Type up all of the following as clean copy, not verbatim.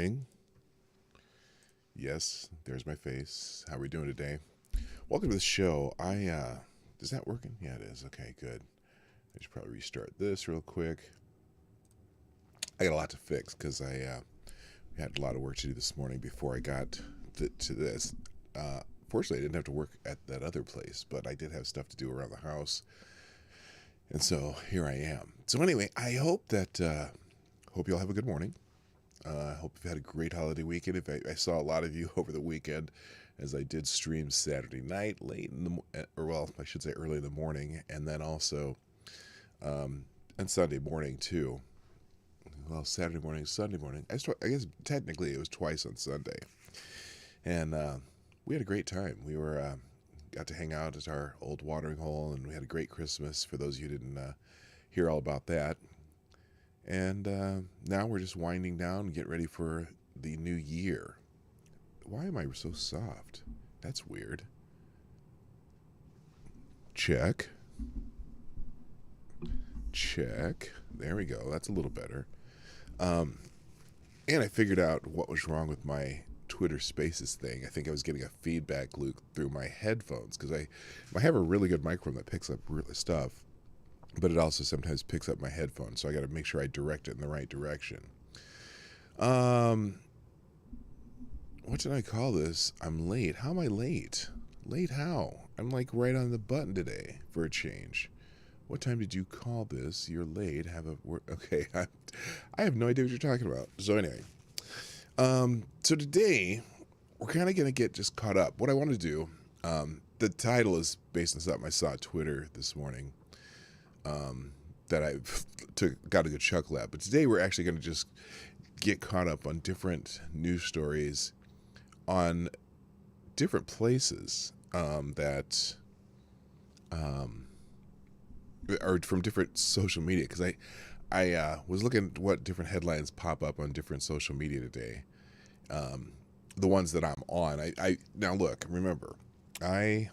morning. Yes, there's my face. How are we doing today? Welcome to the show. Is that working? Yeah, it is. Okay, good. I should probably restart this real quick. I got a lot to fix because I had a lot of work to do this morning before I got to this. Fortunately, I didn't have to work at that other place, but I did have stuff to do around the house. And so here I am. So anyway, I hope you all have a good morning. I hope you've had a great holiday weekend. I saw a lot of you over the weekend as I did stream Saturday night, I should say early in the morning, and then also on Sunday morning too. Well, Saturday morning, Sunday morning. I guess technically it was twice on Sunday, and we had a great time. We got to hang out at our old watering hole, and we had a great Christmas. For those of you who didn't hear all about that. And now we're just winding down and getting ready for the new year. Why am I so soft? That's weird. Check. There we go. That's a little better. And I figured out what was wrong with my Twitter Spaces thing. I think I was getting a feedback loop through my headphones because I have a really good microphone that picks up really stuff. But it also sometimes picks up my headphones, so I got to make sure I direct it in the right direction. What did I call this? I'm late. How am I late? Late how? I'm like right on the button today for a change. What time did you call this? You're late. Okay. I have no idea what you're talking about. So anyway, so today we're kind of gonna get just caught up. What I want to do, the title is based on something I saw on Twitter this morning. That I got a good chuckle at. But today we're actually going to just get caught up on different news stories on different places that are from different social media. Because I was looking at what different headlines pop up on different social media today. The ones that I'm on. Now look, remember, I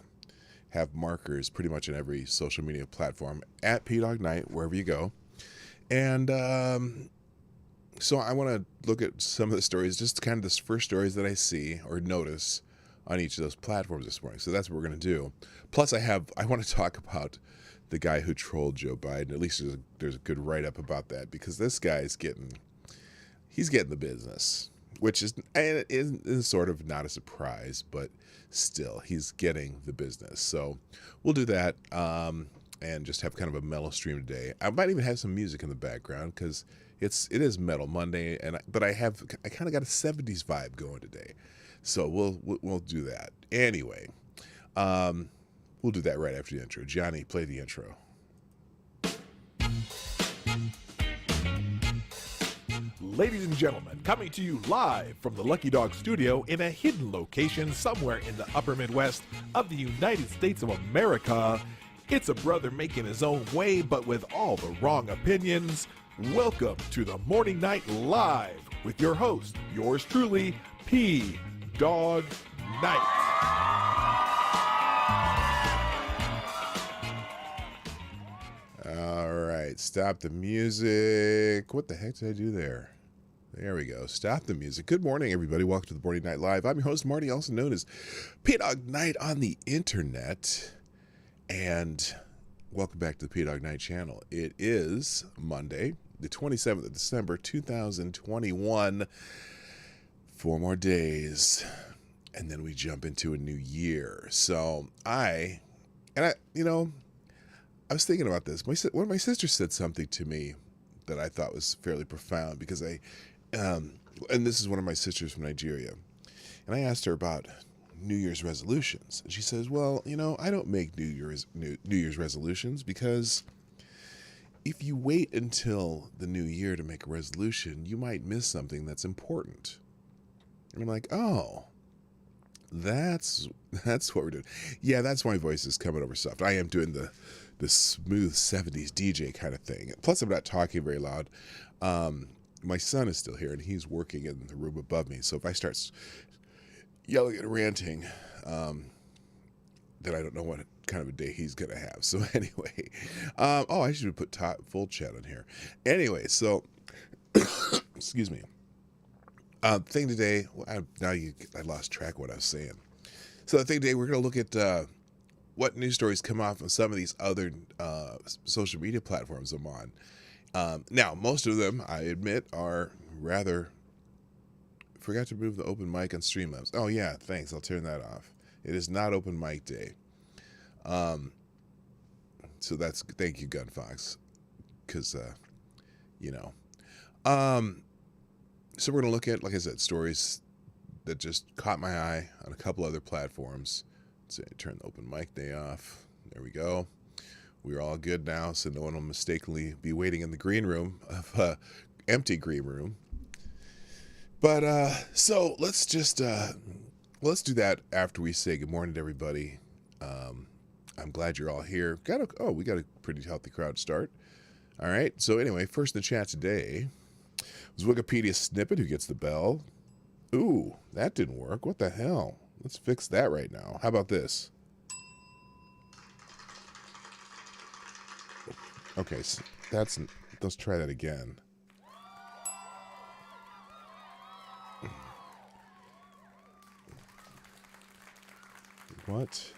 have markers pretty much in every social media platform at PDawgKnight, wherever you go. And so I want to look at some of the stories, just kind of the first stories that I see or notice on each of those platforms this morning. So that's what we're going to do. Plus I want to talk about the guy who trolled Joe Biden. At least there's a good write-up about that, because this guy's getting the business, which is sort of not a surprise, but still, he's getting the business. So we'll do that and just have kind of a mellow stream today. I might even have some music in the background because it is Metal Monday, but I kind of got a 70s vibe going today. So we'll do that. Anyway, we'll do that right after the intro. Johnny, play the intro. Ladies and gentlemen, coming to you live from the Lucky Dog studio in a hidden location somewhere in the upper Midwest of the United States of America, it's a brother making his own way, but with all the wrong opinions. Welcome to the Morning Night Live with your host, yours truly, PDawgKnight. All right, stop the music. What the heck did I do there? There we go. Stop the music. Good morning, everybody. Welcome to the Morning Night Live. I'm your host, Marty, also known as PDawgKnight on the internet. And welcome back to the PDawgKnight Channel. It is Monday, the 27th of December, 2021. 4 more days, and then we jump into a new year. So I was thinking about this. One of my sisters said something to me that I thought was fairly profound, because and this is one of my sisters from Nigeria, and I asked her about New Year's resolutions, and she says, well, I don't make New Year's resolutions, because if you wait until the new year to make a resolution, you might miss something that's important. And I'm like, oh, that's what we're doing. Yeah, that's why my voice is coming over soft. I am doing the smooth 70s DJ kind of thing. Plus, I'm not talking very loud. My son is still here, and he's working in the room above me. So if I start yelling and ranting, then I don't know what kind of a day he's going to have. So anyway, I should put full chat on here. Anyway, so, excuse me. Thing today, I lost track of what I was saying. So the thing today, we're going to look at what news stories come off of some of these other social media platforms I'm on. Now, most of them, I admit, are rather... Forgot to move the open mic on Streamlabs. Oh, yeah, thanks. I'll turn that off. It is not open mic day. So that's... Thank you, Gunfox. Because, you know... So we're going to look at, like I said, stories that just caught my eye on a couple other platforms. So turn the open mic day off. There we go. We're all good now, so no one will mistakenly be waiting in the green room of empty green room. But so let's just let's do that after we say good morning to everybody. I'm glad you're all here. We got a pretty healthy crowd start. All right. So anyway, first in the chat today was Wikipedia Snippet, who gets the bell. Ooh, that didn't work. What the hell? Let's fix that right now. How about this? Okay, so let's try that again. What?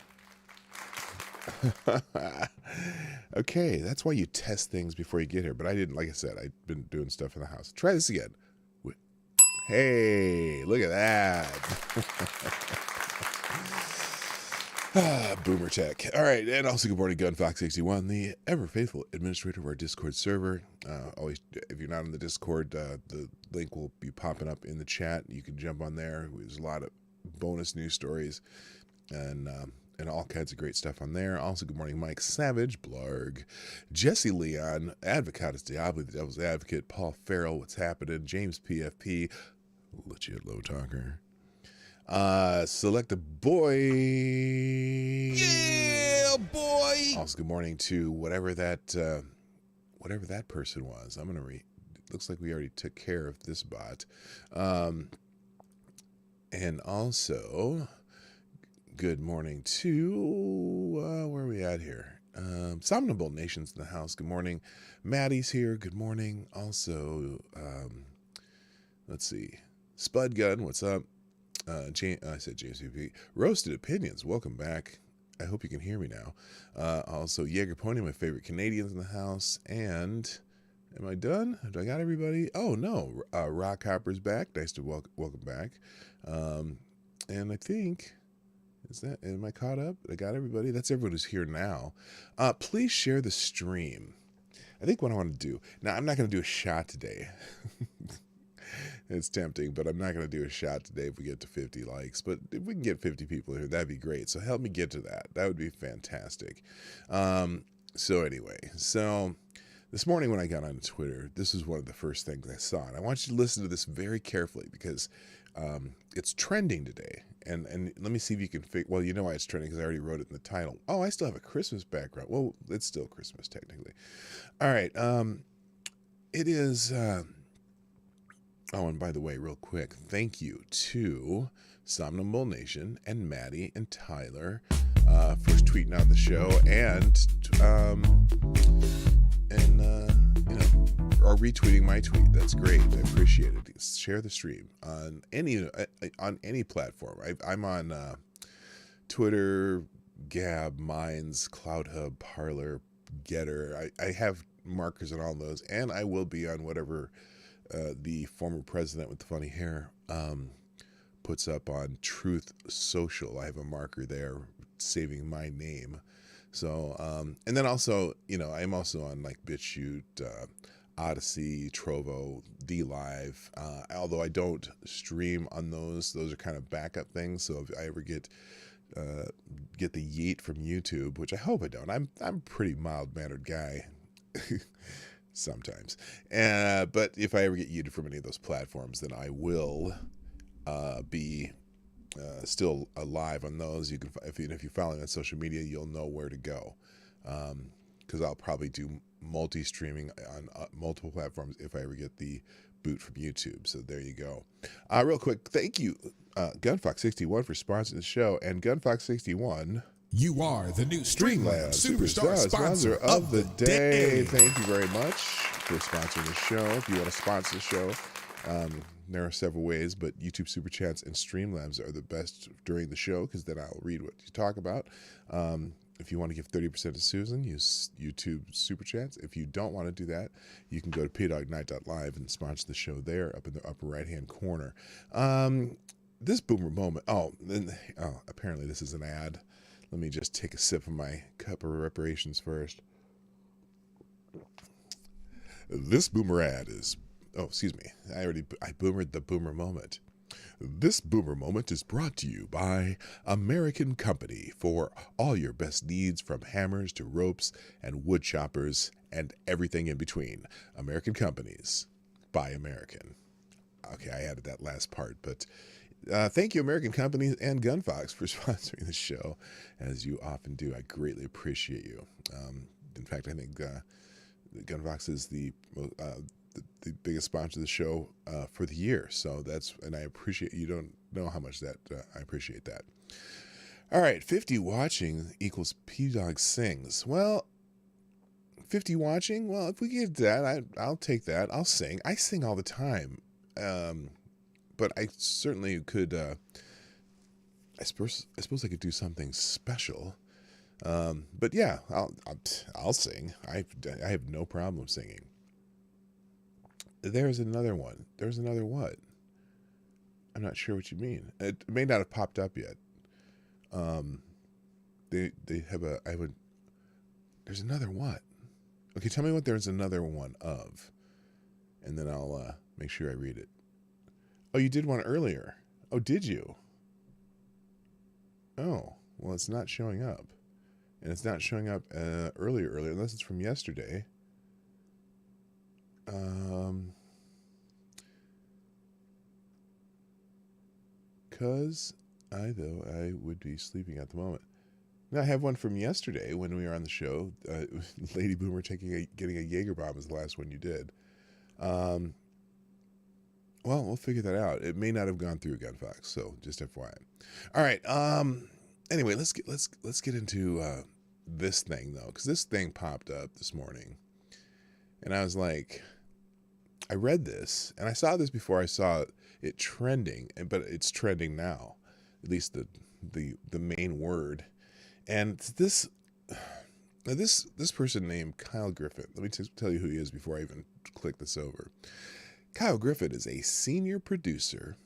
Okay, that's why you test things before you get here. But I didn't, like I said, I've been doing stuff in the house. Try this again. Hey, look at that. Boomer tech. All right, and also good morning, Gunfox61, the ever faithful administrator of our Discord server. Always, if you're not on the Discord, the link will be popping up in the chat. You can jump on there. There's a lot of bonus news stories and all kinds of great stuff on there. Also, good morning, Mike Savage, Blarg, Jesse Leon, Advocatus Diablo, the Devil's Advocate, Paul Farrell, What's Happening, James PFP, Legit Low Talker, Select a Boy. Yeah, boy. Also, good morning to whatever that person was. I'm gonna read. Looks like we already took care of this bot, and also. Good morning to, where are we at here? Somnable Nations in the house. Good morning. Maddie's here. Good morning. Also, let's see. Spud Gun, what's up? I said James VP. Roasted Opinions, welcome back. I hope you can hear me now. Also, Jaeger Pony, my favorite Canadians in the house. And, am I done? Do I got everybody? Oh, no. Rock Hopper's back. Nice to welcome back. And I think... am I caught up? I got everybody? That's everyone who's here now. Please share the stream. I think what I want to do... Now, I'm not going to do a shot today. It's tempting, but I'm not going to do a shot today if we get to 50 likes. But if we can get 50 people here, that'd be great. So help me get to that. That would be fantastic. So anyway, this morning when I got on Twitter, this was one of the first things I saw. And I want you to listen to this very carefully because it's trending today. And let me see if you can figure... Well, you know why it's trending because I already wrote it in the title. Oh, I still have a Christmas background. Well, it's still Christmas technically. All right. It is... Oh, and by the way, real quick, thank you to Somnambule Nation and Maddie and Tyler for tweeting out the show or retweeting my tweet. That's great. I appreciate it. Share the stream on any platform. I'm on Twitter, Gab, Minds, CloudHub, Parler, Getter. I have markers on all those, and I will be on whatever the former president with the funny hair puts up on Truth Social. I have a marker there saving my name. So, and then also, I'm also on like BitChute, Odyssey, Trovo, DLive. Although I don't stream on those are kind of backup things. So if I ever get the yeet from YouTube, which I hope I don't, I'm a pretty mild-mannered guy. Sometimes. But if I ever get yeeted from any of those platforms, then I will be still alive on those. You can, if you follow me on social media, you'll know where to go. Because I'll probably do multi-streaming on multiple platforms if I ever get the boot from YouTube. So there you go. Real quick, thank you, Gunfox61 for sponsoring the show. And Gunfox61... You are the new Streamlabs Superstar sponsor of the day. Thank you very much for sponsoring the show. If you want to sponsor the show, there are several ways, but YouTube Super Chats and Streamlabs are the best during the show because then I'll read what you talk about. If you want to give 30% to Susan, use YouTube Super Chats. If you don't want to do that, you can go to PDawgKnight.live and sponsor the show there up in the upper right-hand corner. This boomer moment. Apparently this is an ad. Let me just take a sip of my cup of reparations first. This boomer ad is... Oh, excuse me. I boomered the boomer moment. This boomer moment is brought to you by American Company for all your best needs, from hammers to ropes and wood choppers and everything in between. American Companies by American. Okay, I added that last part, but thank you, American Companies and GunFox, for sponsoring the show, as you often do. I greatly appreciate you. In fact, I think GunFox is the biggest sponsor of the show for the year. So and I appreciate, you don't know how much that I appreciate that. All right, 50 watching equals PDawg sings. Well, 50 watching, well, if we get that, I'll take that. I'll sing. I sing all the time. But I certainly could, I suppose I could do something special. But yeah, I'll sing. I have no problem singing. There's another one. There's another what? I'm not sure what you mean. It may not have popped up yet. They have there's another what? Okay, tell me what there's another one of. And then I'll make sure I read it. Oh, you did one earlier. Oh, did you? Oh, well, it's not showing up. And it's not showing up earlier, unless it's from yesterday. Because I would be sleeping at the moment. Now, I have one from yesterday when we were on the show. Lady Boomer getting a Jaeger bomb is the last one you did. Well, we'll figure that out. It may not have gone through GunFox, so just FYI. All right. Anyway, let's get into this thing though, because this thing popped up this morning, and I was like, I read this, and I saw this before I saw it trending, but it's trending now, at least the main word. And this person named Kyle Griffin. Let me just tell you who he is before I even click this over. Kyle Griffin is a senior producer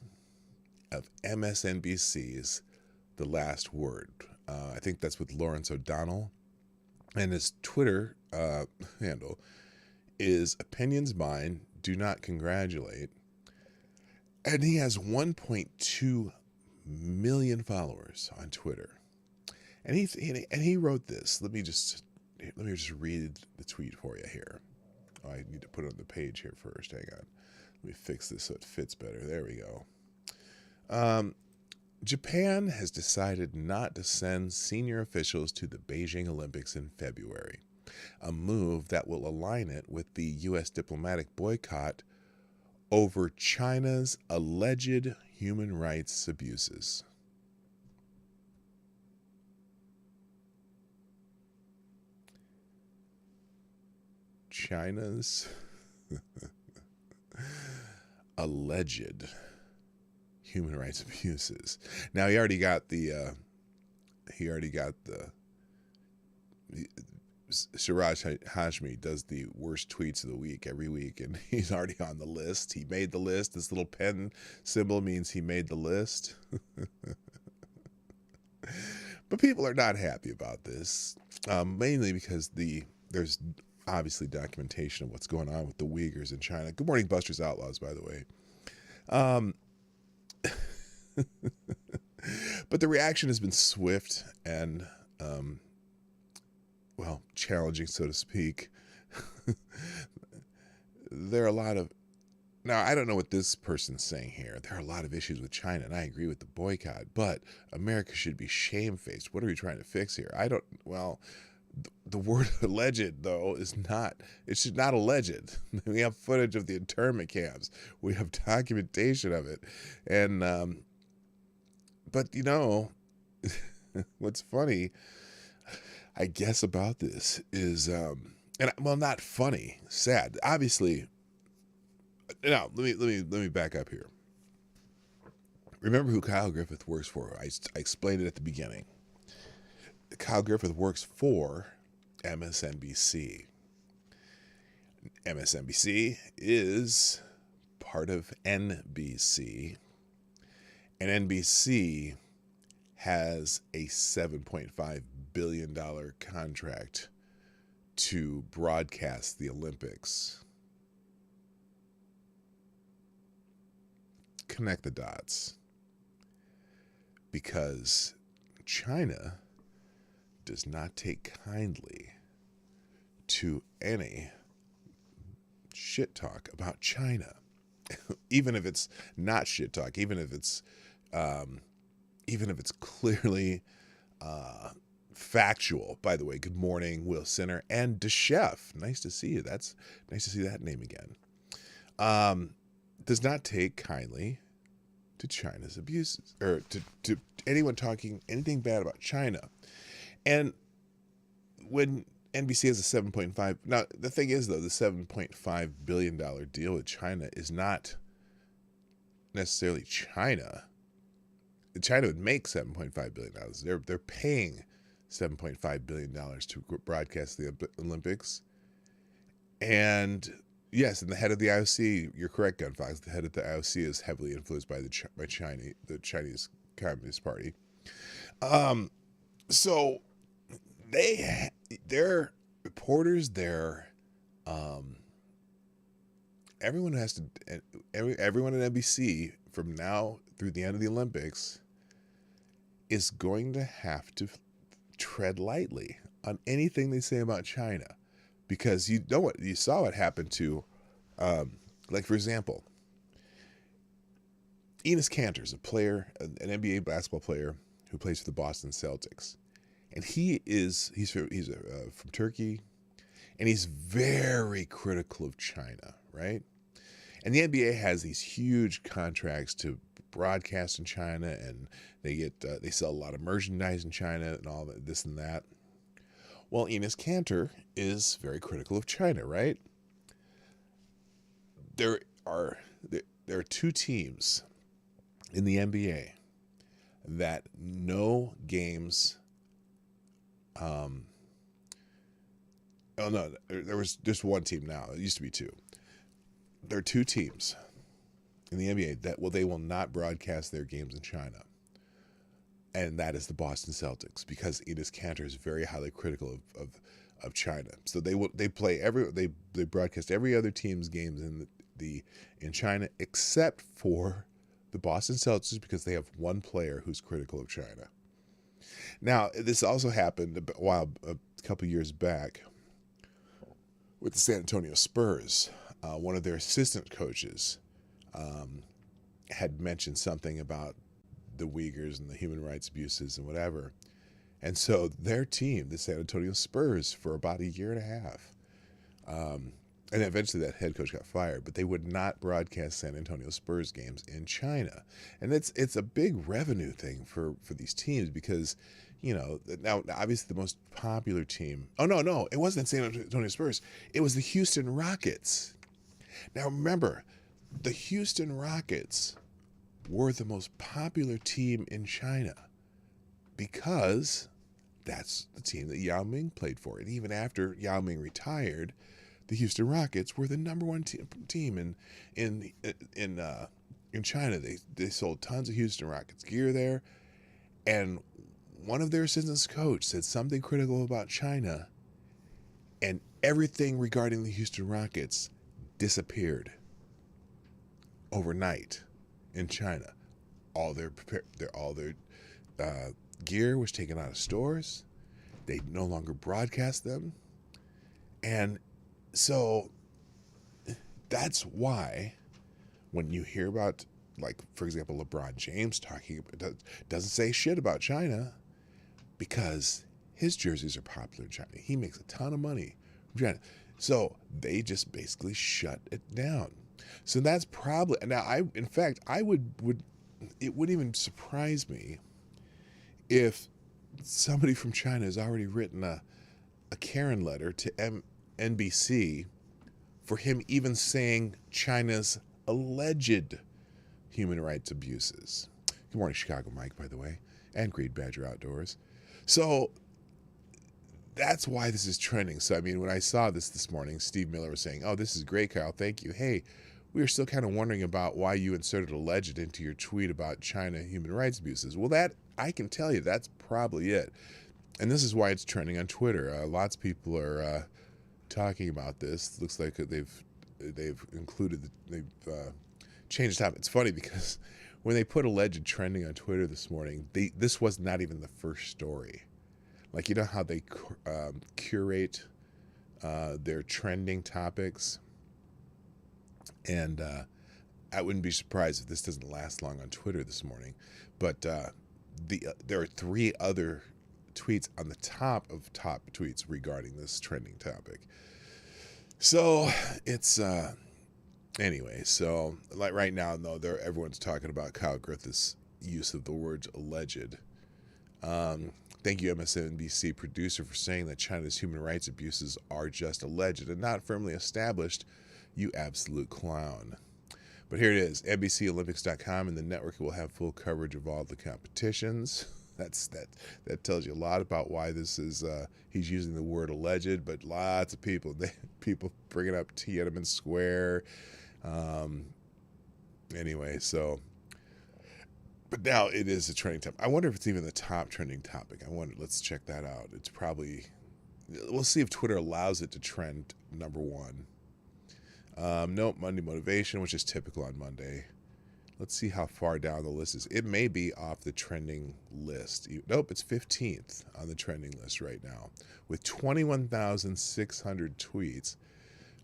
of MSNBC's The Last Word. I think that's with Lawrence O'Donnell. And his Twitter handle is Opinions Mine, Do Not Congratulate. And he has 1.2 million followers on Twitter. And he wrote this. Let me just read the tweet for you here. Oh, I need to put it on the page here first. Hang on. Let me fix this so it fits better. There we go. Japan has decided not to send senior officials to the Beijing Olympics in February, a move that will align it with the U.S. diplomatic boycott over China's alleged human rights abuses. China's alleged human rights abuses. Now he already got the Siraj Hashmi does the worst tweets of the week every week, and he's already on the list. He made the list. This little pen symbol means he made the list. But people are not happy about this, mainly because there's obviously documentation of what's going on with the Uyghurs in China. Good morning, Buster's Outlaws, by the way. But the reaction has been swift and, well, challenging, so to speak. There are a lot of... Now, I don't know what this person's saying here. There are a lot of issues with China, and I agree with the boycott, but America should be shamefaced. What are we trying to fix here? Well, the word alleged, though, is not... It should not alleged. We have footage of the internment camps. We have documentation of it. And, but, you know, what's funny, I guess, about this is, well, not funny, sad. Obviously, now, let me back up here. remember who Kyle Griffith works for. I explained it at the beginning. Kyle Griffith works for MSNBC. MSNBC is part of NBC, and NBC has a $7.5 billion contract to broadcast the Olympics. Connect the dots. Because China does not take kindly to any shit talk about China. Even if it's not shit talk, even if it's clearly factual. By the way, good morning, Will Sinner and DeChef. Nice to see you. That's nice to see that name again. Does not take kindly to China's abuses, or to anyone talking anything bad about China. And when NBC has a 7.5, now the thing is though, the $7.5 billion deal with China is not necessarily China. China would make $7.5 billion. They're paying $7.5 billion to broadcast the Olympics. And yes, and the head of the IOC, you're correct, Gunfox, the head of the IOC is heavily influenced by the Chinese Communist Party. So their reporters, everyone at NBC from now through the end of the Olympics is going to have to tread lightly on anything they say about China, because you saw what happened to, like for example, Enes Kanter's a player, an NBA basketball player who plays for the Boston Celtics, and he's from Turkey, and he's very critical of China, right? And the NBA has these huge contracts to broadcast in China, and they sell a lot of merchandise in China and all that, this and that. Well, Enes Kanter is very critical of China, right? There are two teams in the NBA that no games. Oh no, there was just one team now. It used to be two. There are two teams in the NBA that they will not broadcast their games in China, and that is the Boston Celtics, because Enes Kanter is very highly critical of China. So they broadcast every other team's games in China except for the Boston Celtics, because they have one player who's critical of China. Now, this also happened a couple years back with the San Antonio Spurs. One of their assistant coaches had mentioned something about the Uyghurs and the human rights abuses and whatever. And so their team, the San Antonio Spurs, for about a year and a half, and eventually that head coach got fired, but they would not broadcast San Antonio Spurs games in China. And it's a big revenue thing for these teams, because, now obviously the most popular team, no, it wasn't San Antonio Spurs, it was the Houston Rockets. Now remember, the Houston Rockets were the most popular team in China because that's the team that Yao Ming played for. And even after Yao Ming retired, the Houston Rockets were the number one team in China. They sold tons of Houston Rockets gear there, and one of their assistants coach said something critical about China, and everything regarding the Houston Rockets disappeared overnight in China. All their gear was taken out of stores. They no longer broadcast them, and so that's why when you hear about, like, for example, LeBron James doesn't say shit about China, because his jerseys are popular in China. He makes a ton of money from China. So they just basically shut it down. So that's probably, now it wouldn't even surprise me if somebody from China has already written a Karen letter to NBC for him even saying China's alleged human rights abuses. Good morning, Chicago Mike, by the way, and Green Badger Outdoors. So that's why this is trending. So, I mean, when I saw this morning, Steve Miller was saying, oh, this is great, Kyle. Thank you. Hey, we were still kind of wondering about why you inserted alleged into your tweet about China human rights abuses. Well, that, I can tell you, that's probably it. And this is why it's trending on Twitter. Lots of people are talking about this. Looks like they've included, they've changed the topic. It's funny because when they put alleged trending on Twitter this morning, this was not even the first story. Like, you know how they curate their trending topics? And I wouldn't be surprised if this doesn't last long on Twitter this morning. But there are 3 other tweets on the top of top tweets regarding this trending topic. So it's anyway. So like right now, though, everyone's talking about Kyle Griffith's use of the words alleged. Thank you, MSNBC producer, for saying that China's human rights abuses are just alleged and not firmly established. You absolute clown. But here it is, NBCOlympics.com, and the network will have full coverage of all the competitions. That tells you a lot about why this is. He's using the word alleged, but lots of people bringing up Tiananmen Square. Anyway, so. But now it is a trending topic. I wonder if it's even the top trending topic. Let's check that out. It's probably, we'll see if Twitter allows it to trend number 1. Nope, Monday motivation, which is typical on Monday. Let's see how far down the list is. It may be off the trending list. Nope, it's 15th on the trending list right now with 21,600 tweets.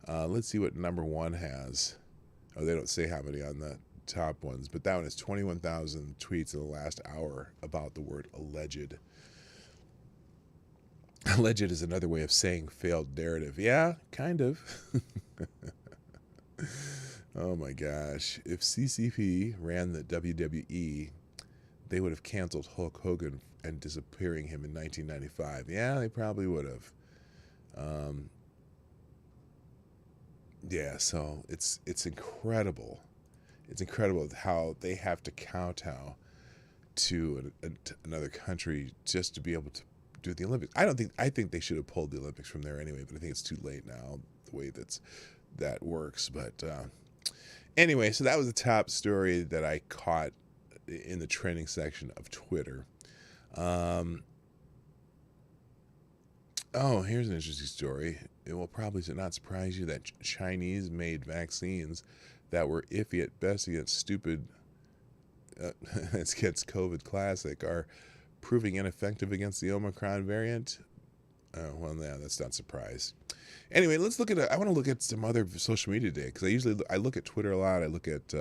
Let's see what number 1 has. Oh, they don't say how many on the top ones, but that one is 21,000 tweets in the last hour about the word alleged. Alleged is another way of saying failed narrative. Yeah, kind of. Oh my gosh. If CCP ran the WWE, they would have canceled Hulk Hogan and disappearing him in 1995. Yeah, they probably would have. Yeah, so it's incredible. It's incredible how they have to kowtow to another country just to be able to do the Olympics. I think they should have pulled the Olympics from there anyway, but I think it's too late now the way that works. But anyway, so that was the top story that I caught in the trending section of Twitter. Oh, here's an interesting story. It will probably not surprise you that Chinese-made vaccines that were iffy at best against against COVID Classic are proving ineffective against the Omicron variant. Well, yeah, that's not a surprise. Anyway, let's look at. I want to look at some other social media today because I look at Twitter a lot. I look at.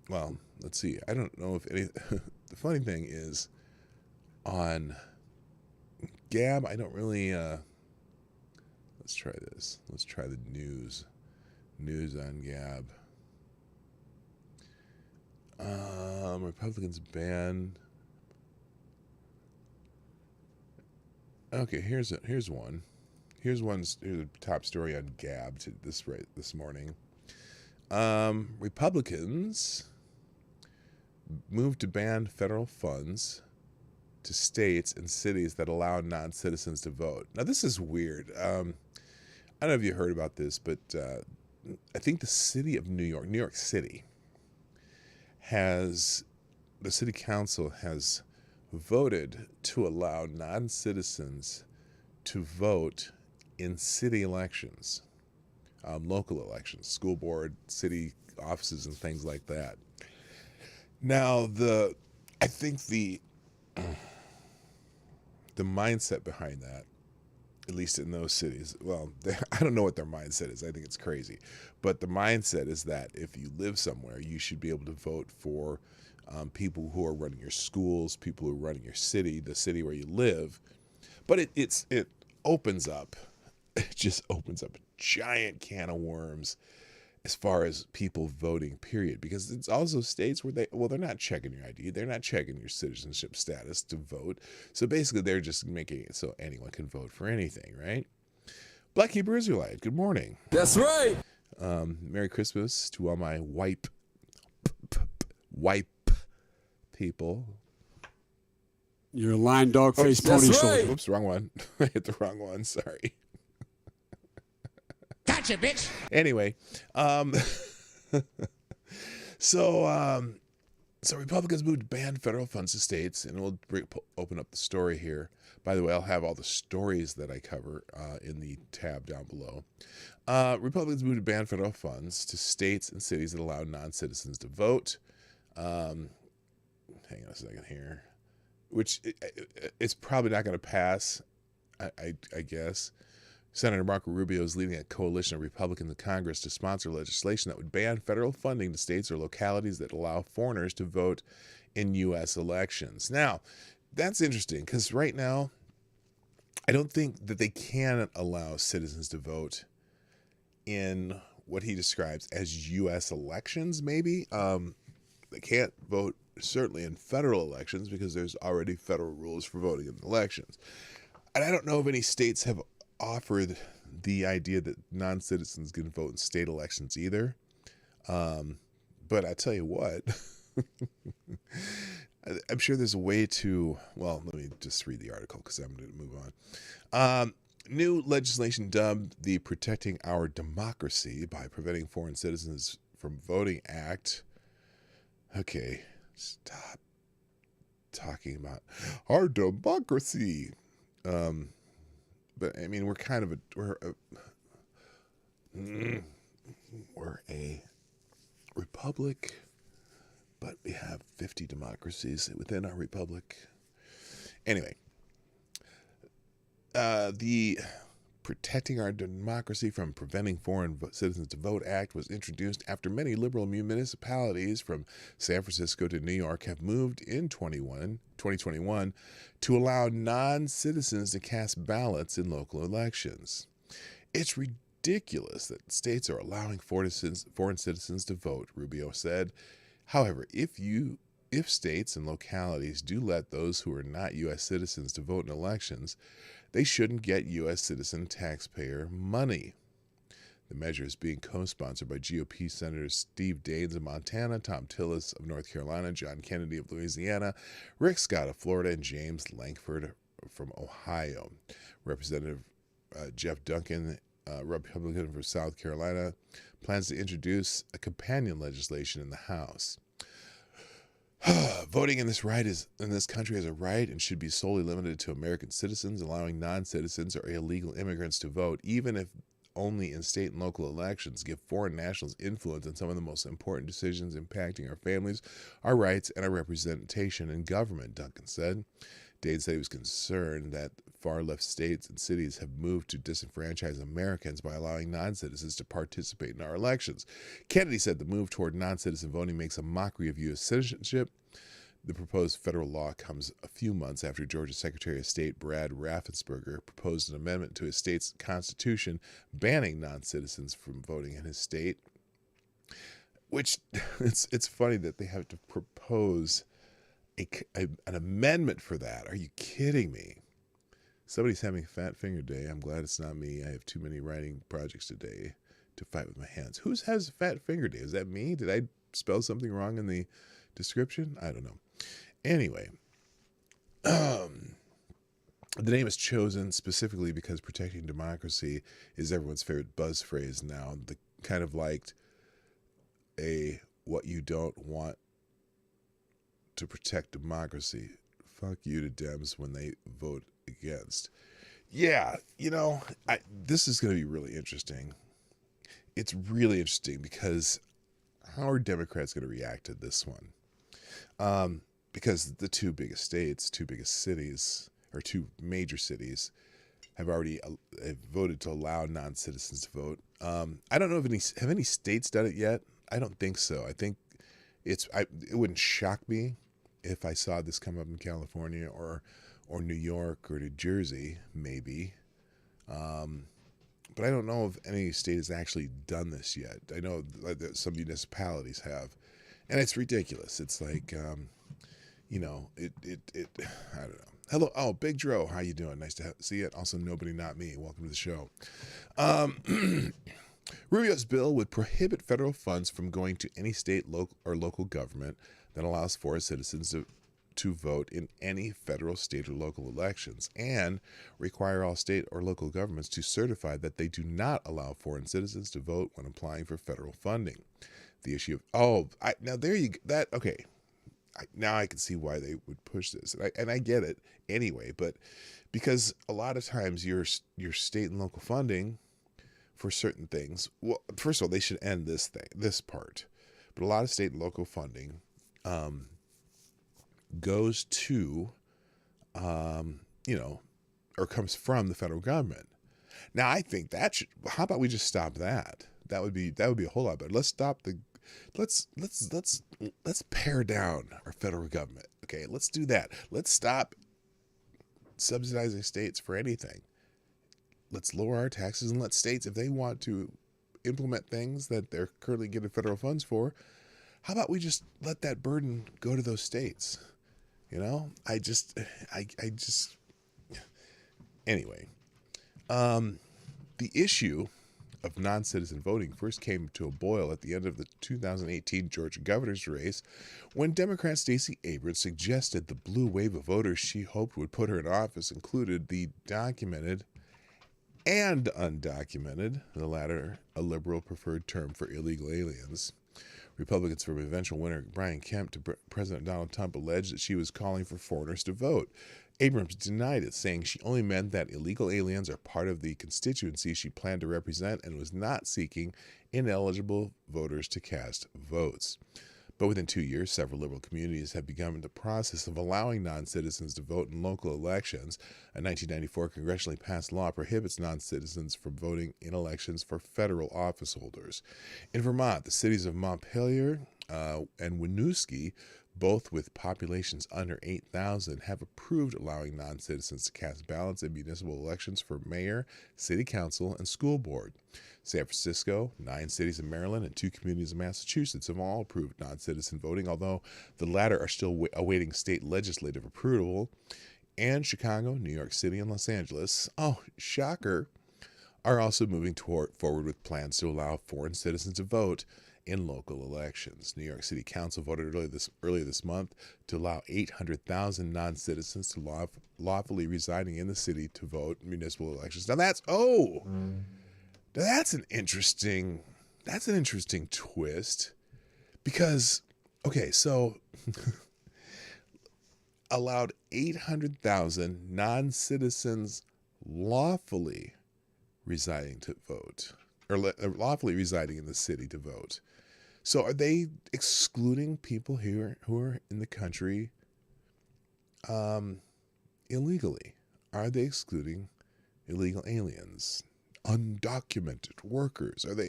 Well, let's see. I don't know if any. The funny thing is, on Gab, I don't really. Let's try this. Let's try the news. News on Gab. Republicans ban. Okay, here's one. Here's a top story on Gab this morning. Republicans moved to ban federal funds to states and cities that allow non-citizens to vote. Now, this is weird. I don't know if you heard about this, but I think the city of New York City, the city council has voted to allow non-citizens to vote in city elections, local elections, school board, city offices, and things like that. Now, I think the mindset behind that, at least in those cities, well, I don't know what their mindset is. I think it's crazy. But the mindset is that if you live somewhere, you should be able to vote for people who are running your schools, people who are running your city, the city where you live. But it opens up, it just opens up a giant can of worms as far as people voting, period. Because it's also states where they're not checking your ID. They're not checking your citizenship status to vote. So basically, they're just making it so anyone can vote for anything, right? Black Hebrew Israelite, good morning. That's right. Merry Christmas to all my white white people. You're a lying dog face pony soldier. Oops, wrong one. I hit the wrong one. Sorry. Gotcha, bitch. Anyway, so Republicans moved to ban federal funds to states, and we'll open up the story here. By the way, I'll have all the stories that I cover in the tab down below. Republicans moved to ban federal funds to states and cities that allow non-citizens to vote. Hang on a second here. Which it's probably not going to pass, I guess. Senator Marco Rubio is leading a coalition of Republicans in Congress to sponsor legislation that would ban federal funding to states or localities that allow foreigners to vote in U.S. elections. Now, that's interesting because right now, I don't think that they can allow citizens to vote in what he describes as U.S. elections, maybe. They can't vote certainly in federal elections because there's already federal rules for voting in elections. And I don't know if any states have offered the idea that non-citizens can vote in state elections either. But I tell you what, I'm sure there's a way to, well, let me just read the article because I'm going to move on. New legislation dubbed the Protecting Our Democracy by Preventing Foreign Citizens from Voting Act. Okay, stop talking about our democracy. But I mean, we're kind of we're a republic, but we have 50 democracies within our republic. Anyway, the Protecting Our Democracy from Preventing Foreign Citizens to Vote Act was introduced after many liberal municipalities from San Francisco to New York have moved in 2021 to allow non-citizens to cast ballots in local elections. It's ridiculous that states are allowing foreign citizens to vote, Rubio said. However, if states and localities do let those who are not U.S. citizens to vote in elections, they shouldn't get U.S. citizen taxpayer money. The measure is being co-sponsored by GOP Senators Steve Daines of Montana, Tom Tillis of North Carolina, John Kennedy of Louisiana, Rick Scott of Florida, and James Lankford from Ohio. Representative Jeff Duncan, Republican from South Carolina, plans to introduce a companion legislation in the House. Voting in this country is a right and should be solely limited to American citizens. Allowing non-citizens or illegal immigrants to vote, even if only in state and local elections, give foreign nationals influence on some of the most important decisions impacting our families, our rights, and our representation in government, Duncan said. Dade said he was concerned that far-left states and cities have moved to disenfranchise Americans by allowing non-citizens to participate in our elections. Kennedy said the move toward non-citizen voting makes a mockery of U.S. citizenship. The proposed federal law comes a few months after Georgia Secretary of State Brad Raffensperger proposed an amendment to his state's constitution banning non-citizens from voting in his state. Which, it's funny that they have to propose an amendment for that. Are you kidding me? Somebody's having Fat Finger Day. I'm glad it's not me. I have too many writing projects today to fight with my hands. Who has Fat Finger Day? Is that me? Did I spell something wrong in the description? I don't know. Anyway, the name is chosen specifically because protecting democracy is everyone's favorite buzz phrase now. The kind of like what you don't want to protect democracy. Fuck you to Dems when they vote against. Yeah, this is going to be really interesting. It's really interesting because how are Democrats going to react to this one? Because the two biggest states, two biggest cities, or two major cities have already voted to allow non-citizens to vote. I don't know if have any states done it yet. I don't think so. I think it wouldn't shock me if I saw this come up in California or New York or New Jersey, maybe. But I don't know if any state has actually done this yet. I know that some municipalities have, and it's ridiculous. It's like, I don't know. Hello, Big Dro, how you doing? Nice to see you. Also, Nobody Not Me. Welcome to the show. Rubio's bill would prohibit federal funds from going to any state, local government that allows foreign citizens to vote in any federal, state, or local elections, and require all state or local governments to certify that they do not allow foreign citizens to vote when applying for federal funding. The issue of now I can see why they would push this, and I get it anyway. But because a lot of times your state and local funding for certain things, well, first of all, they should end this part. But a lot of state and local funding goes to, or comes from the federal government. Now, I think how about we just stop that? That would be a whole lot better. Let's pare down our federal government. Okay, let's do that. Let's stop subsidizing states for anything. Let's lower our taxes and let states, if they want to implement things that they're currently getting federal funds for, how about we just let that burden go to those states? Anyway, the issue of non-citizen voting first came to a boil at the end of the 2018 Georgia governor's race when Democrat Stacey Abrams suggested the blue wave of voters she hoped would put her in office included the documented and undocumented, the latter a liberal preferred term for illegal aliens. Republicans from eventual winner Brian Kemp to President Donald Trump alleged that she was calling for foreigners to vote. Abrams denied it, saying she only meant that illegal aliens are part of the constituency she planned to represent and was not seeking ineligible voters to cast votes. But within 2 years, several liberal communities have begun the process of allowing non-citizens to vote in local elections. A 1994 congressionally passed law prohibits non-citizens from voting in elections for federal office holders. In Vermont, the cities of Montpelier and Winooski, both with populations under 8,000, have approved allowing non-citizens to cast ballots in municipal elections for mayor, city council, and school board. San Francisco, 9 cities in Maryland, and 2 communities in Massachusetts have all approved non-citizen voting, although the latter are still awaiting state legislative approval. And Chicago, New York City, and Los Angeles, shocker, are also moving forward with plans to allow foreign citizens to vote in local elections. New York City Council voted earlier this month to allow 800,000 non-citizens to lawfully residing in the city to vote in municipal elections. Now that's an interesting twist, because so allowed 800,000 non-citizens lawfully residing to vote, or lawfully residing in the city to vote. So are they excluding people here who are in the country illegally? Are they excluding illegal aliens, undocumented workers? Are they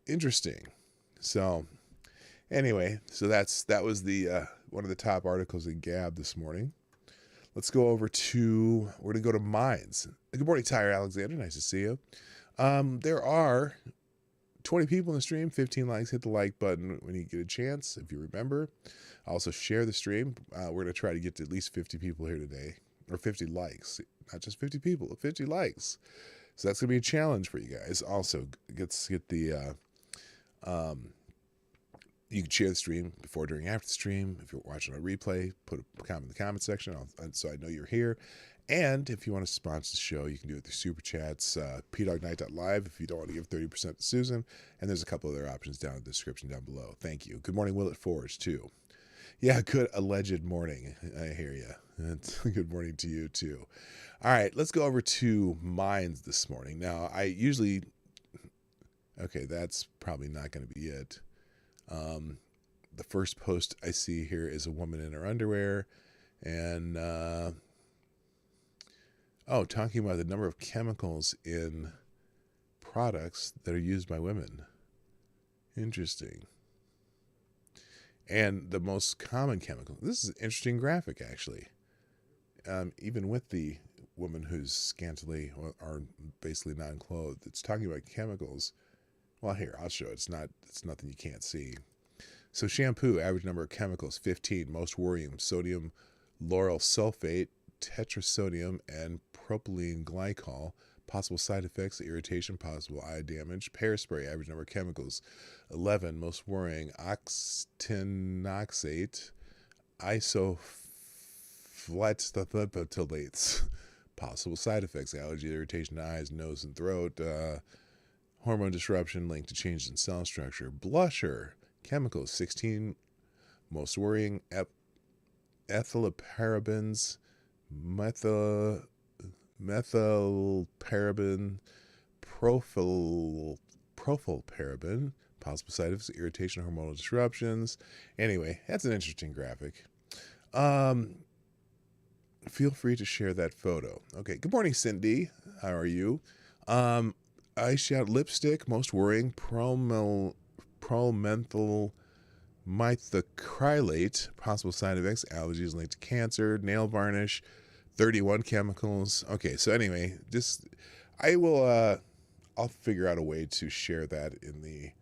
interesting? So anyway, that was the one of the top articles in Gab this morning. Let's go over we're going to go to Minds. Good morning, Tyre Alexander. Nice to see you. There are 20 people in the stream, 15 likes. Hit the like button when you get a chance, if you remember. Also, share the stream. We're going to try to get to at least 50 people here today, or 50 likes. Not just 50 people, 50 likes. So that's going to be a challenge for you guys. Also, get the... you can share the stream before, during, after the stream. If you're watching on replay, put a comment in the comment section so I know you're here. And if you want to sponsor the show, you can do it through SuperChats, PDawgKnight.live if you don't want to give 30% to Susan. And there's a couple other options down in the description down below. Thank you. Good morning, Willett Forge, too. Yeah, good alleged morning. I hear you. Good morning to you, too. All right, let's go over to Minds this morning. Now, okay, that's probably not going to be it. The first post I see here is a woman in her underwear, and talking about the number of chemicals in products that are used by women. Interesting. And the most common chemical. This is an interesting graphic, actually. Even with the woman who's scantily or basically non-clothed, it's talking about chemicals. Well, here, I'll show it. It's nothing you can't see. So shampoo, average number of chemicals, 15. Most worrying, sodium lauryl sulfate, tetrasodium, and propylene glycol. Possible side effects, irritation, possible eye damage. Pear spray, average number of chemicals. 11, most worrying, octinoxate, isoflatothalates. Possible side effects, allergy, irritation to eyes, nose, and throat. Hormone disruption linked to changes in cell structure. Blusher, chemicals, 16, most worrying, ethylparabens, methylparaben, propylparaben, possible side effects, irritation, hormonal disruptions. Anyway, that's an interesting graphic. Feel free to share that photo. Okay, good morning, Cindy. How are you? Eyeshadow lipstick, most worrying, promethyl methacrylate, possible side effects, allergies linked to cancer. Nail varnish, 31 chemicals. Okay, so anyway, I'll figure out a way to share that in the,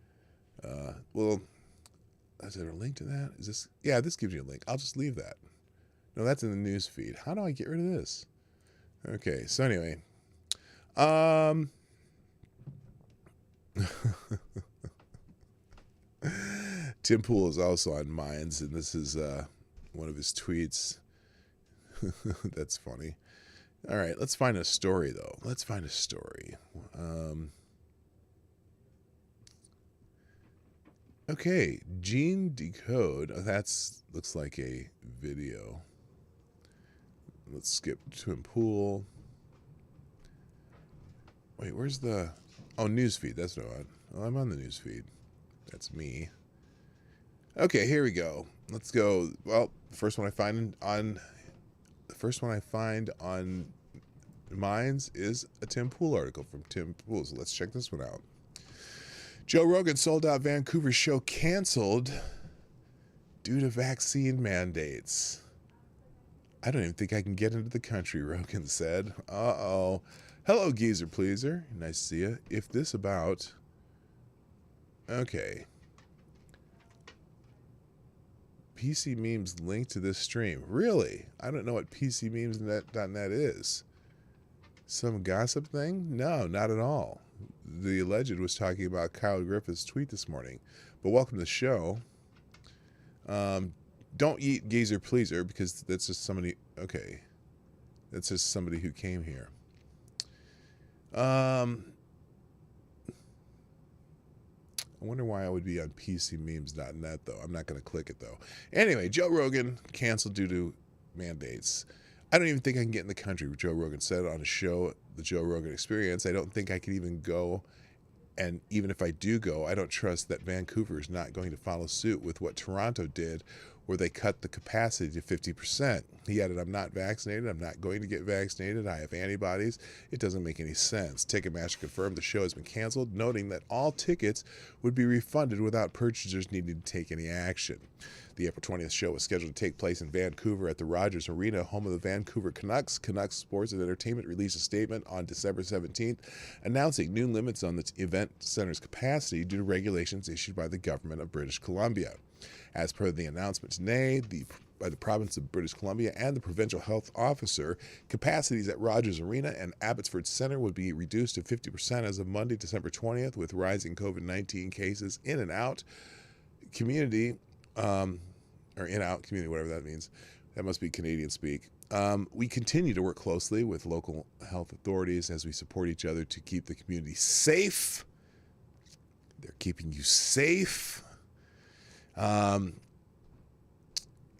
is there a link to that? This gives you a link. I'll just leave that. No, that's in the news feed. How do I get rid of this? Okay, so anyway, Tim Pool is also on Minds, and this is one of his tweets. That's funny. All right, let's find a story, though. Let's find a story. Okay, Gene Decode. Oh, looks like a video. Let's skip Tim Pool. Wait, where's the... Oh, newsfeed. That's what I want. Oh, I'm on the newsfeed. That's me. Okay, here we go. Let's go. Well, the first one I find on Minds is a Tim Pool article from Tim Pool. So let's check this one out. Joe Rogan sold out Vancouver show canceled due to vaccine mandates. I don't even think I can get into the country, Rogan said. Uh-oh. Hello, Geezer Pleaser. Nice to see you. If this about... Okay. PC Memes linked to this stream. Really? I don't know what PCMemesNet.net is. Some gossip thing? No, not at all. The alleged was talking about Kyle Griffith's tweet this morning. But welcome to the show. Don't eat Geezer Pleaser because that's just somebody... Okay. That's just somebody who came here. I wonder why I would be on PCMemes.net, though. I'm not going to click it, though. Anyway, Joe Rogan canceled due to mandates. I don't even think I can get in the country, Joe Rogan said on a show, The Joe Rogan Experience. I don't think I can even go. And even if I do go, I don't trust that Vancouver is not going to follow suit with what Toronto did, where they cut the capacity to 50%. He added, I'm not vaccinated. I'm not going to get vaccinated. I have antibodies. It doesn't make any sense. Ticketmaster confirmed the show has been canceled, noting that all tickets would be refunded without purchasers needing to take any action. The April 20th show was scheduled to take place in Vancouver at the Rogers Arena, home of the Vancouver Canucks. Canucks Sports and Entertainment released a statement on December 17th announcing new limits on the event center's capacity due to regulations issued by the government of British Columbia. As per the announcement today, by the province of British Columbia and the provincial health officer, capacities at Rogers Arena and Abbotsford Centre would be reduced to 50% as of Monday, December 20th, with rising COVID-19 cases in and out community, or in-out community, whatever that means. That must be Canadian speak. We continue to work closely with local health authorities as we support each other to keep the community safe. They're keeping you safe.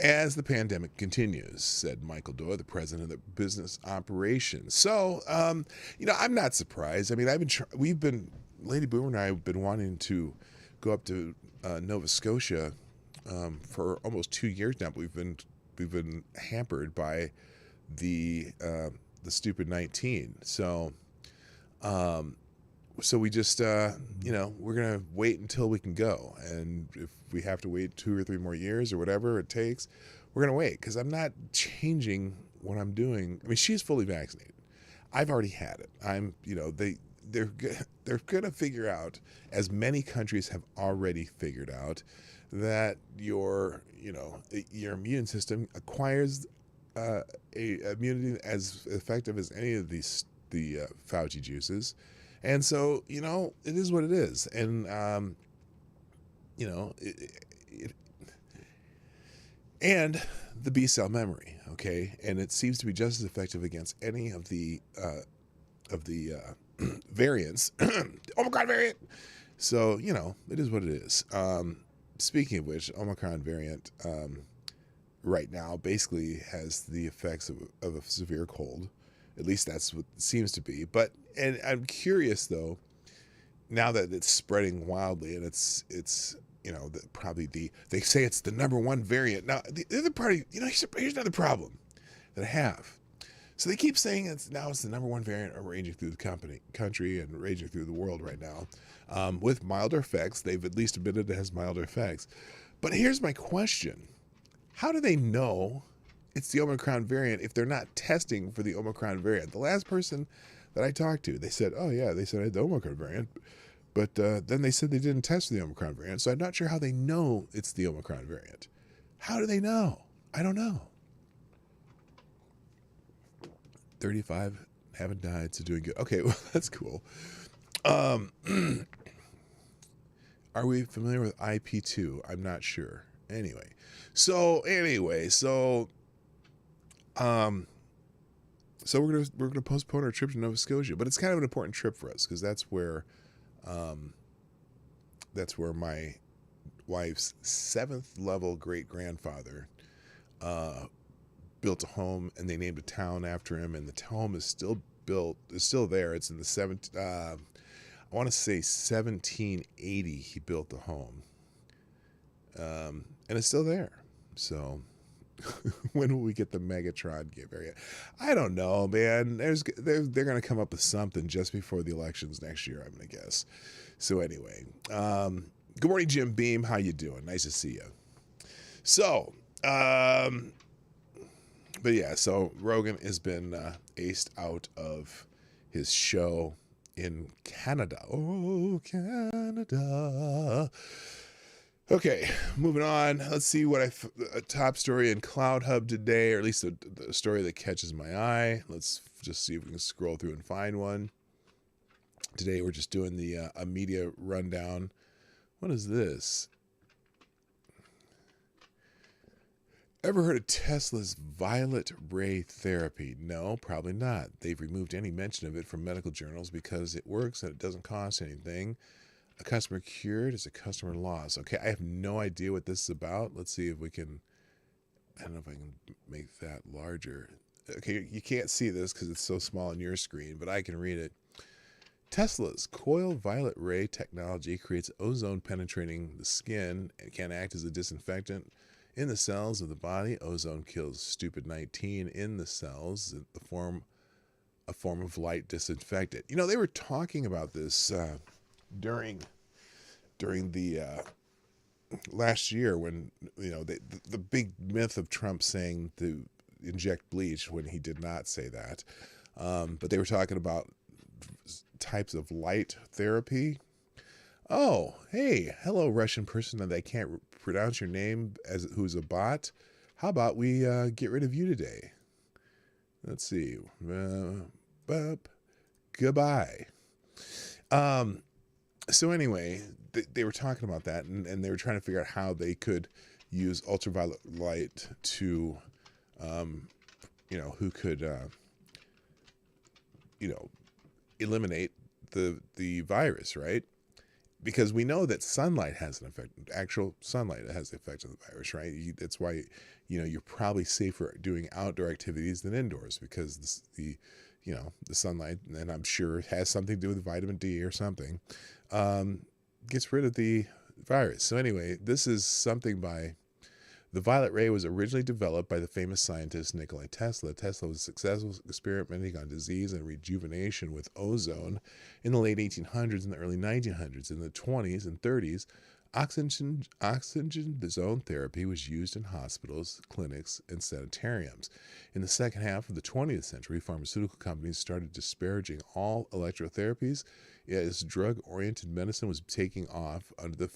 As the pandemic continues, said Michael Doyle, the president of business operations. So, I'm not surprised. I mean, Lady Boomer and I have been wanting to go up to Nova Scotia for almost 2 years now, but we've been hampered by the stupid 19. So we just, we're going to wait until we can go. And if we have to wait 2 or 3 more years or whatever it takes, we're going to wait, because I'm not changing what I'm doing. I mean, she's fully vaccinated. I've already had it. They're going to figure out, as many countries have already figured out, that your immune system acquires a immunity as effective as any of these Fauci juices. And so, it is what it is. And, and the B cell memory, okay? And it seems to be just as effective against any of the variants, Omicron variant. So, it is what it is. Speaking of which, Omicron variant right now basically has the effects of a severe cold. At least that's what it seems to be. And I'm curious, though, now that it's spreading wildly and it's they say it's the number one variant. Now, the other party, here's another problem that I have. So they keep saying it's the number one variant raging through the country and raging through the world right now, with milder effects. They've at least admitted it has milder effects. But here's my question. How do they know it's the Omicron variant if they're not testing for the Omicron variant? The last person that I talked to, they said, oh yeah, they said I had the Omicron variant. But then they said they didn't test for the Omicron variant. So I'm not sure how they know it's the Omicron variant. How do they know? I don't know. 35 haven't died, so doing good. Okay, well, that's cool. Are we familiar with IP2? I'm not sure. Anyway, so we're gonna postpone our trip to Nova Scotia, but it's kind of an important trip for us because that's where my wife's 7th level great grandfather built a home, and they named a town after him, and the home is still there. It's in the I want to say 1780 he built the home, and it's still there. So when will we get the Megatron game area? I don't know, man. They're going to come up with something just before the elections next year, I'm going to guess. So anyway, good morning, Jim Beam. How you doing? Nice to see you. So, but yeah, so Rogan has been aced out of his show in Canada. Oh, Canada. Okay, moving on. Let's see what a top story in Cloud Hub today, or at least the story that catches my eye. Let's just see if we can scroll through and find one. Today we're just doing the a media rundown. What is this? Ever heard of Tesla's violet ray therapy? No, probably not. They've removed any mention of it from medical journals because it works and it doesn't cost anything. A customer cured is a customer lost. Okay, I have no idea what this is about. Let's see if we can, I don't know if I can make that larger. Okay, you can't see this because it's so small on your screen, but I can read it. Tesla's coil violet ray technology creates ozone penetrating the skin and can act as a disinfectant in the cells of the body. Ozone kills stupid 19 in the cells, a form of light disinfectant. They were talking about this during the last year when the big myth of Trump saying to inject bleach when he did not say that, but they were talking about types of light therapy. Oh, hey, hello, Russian person that I can't pronounce your name who's a bot. How about we get rid of you today? Let's see. Goodbye. So anyway, they were talking about that, and they were trying to figure out how they could use ultraviolet light to, who could, eliminate the virus, right? Because we know that sunlight has an effect. Actual sunlight has the effect of the virus, right? That's why, you're probably safer doing outdoor activities than indoors because the sunlight, and I'm sure it has something to do with vitamin D or something, gets rid of the virus. So anyway, this is something the violet ray was originally developed by the famous scientist Nikola Tesla. Tesla was successful experimenting on disease and rejuvenation with ozone in the late 1800s and the early 1900s. In the 20s and 30s, oxygen zone therapy was used in hospitals, clinics, and sanitariums. In the second half of the 20th century, pharmaceutical companies started disparaging all electrotherapies as drug-oriented medicine was taking off under the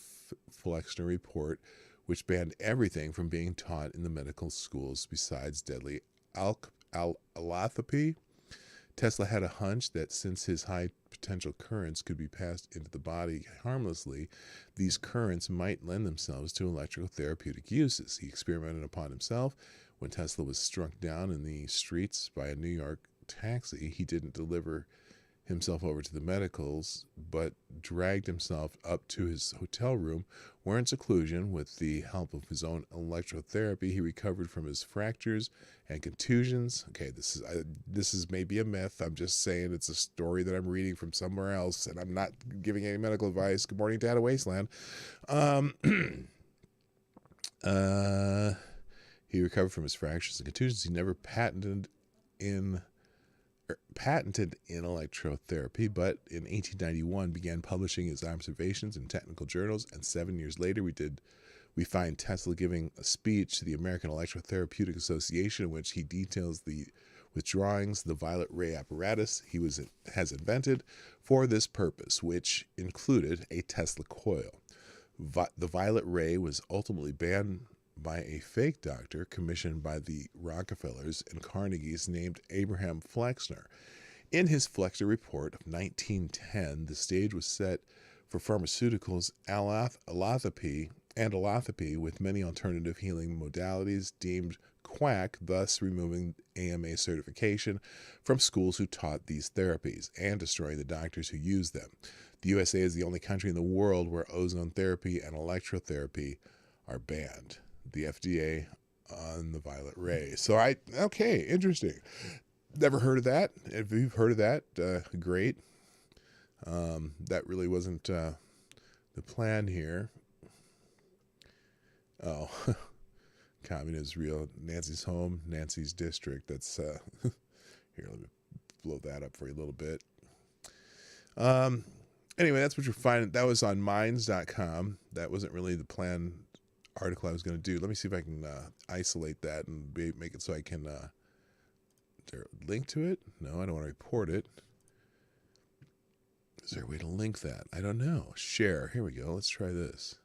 Flexner Report, which banned everything from being taught in the medical schools besides deadly allopathy. Tesla had a hunch that since his high potential currents could be passed into the body harmlessly, these currents might lend themselves to electrical therapeutic uses. He experimented upon himself. When Tesla was struck down in the streets by a New York taxi, he didn't deliver himself over to the medicals, but dragged himself up to his hotel room, where in seclusion, with the help of his own electrotherapy, he recovered from his fractures and contusions. Okay, this is maybe a myth. I'm just saying it's a story that I'm reading from somewhere else, and I'm not giving any medical advice. Good morning, Data Wasteland. He recovered from his fractures and contusions. He never patented in electrotherapy, but in 1891 began publishing his observations in technical journals, and 7 years later we find Tesla giving a speech to the American Electrotherapeutic Association in which he details with drawings the violet ray apparatus he has invented for this purpose, which included a Tesla coil. The violet ray was ultimately banned by a fake doctor commissioned by the Rockefellers and Carnegies named Abraham Flexner. In his Flexner report of 1910, the stage was set for pharmaceuticals, allopathy, with many alternative healing modalities deemed quack, thus removing AMA certification from schools who taught these therapies and destroying the doctors who used them. The USA is the only country in the world where ozone therapy and electrotherapy are banned. The FDA on the violet ray. So okay, interesting. Never heard of that. If you've heard of that, great. That really wasn't the plan here. Oh, communism real. Nancy's home, Nancy's district. That's here. Let me blow that up for you a little bit. Anyway, that's what you're finding. That was on minds.com. That wasn't really the plan article I was going to do. Let me see if I can isolate that and make it so I can is there a link to it? No, I don't want to report it. Is there a way to link that? I don't know. Share. Here we go. Let's try this.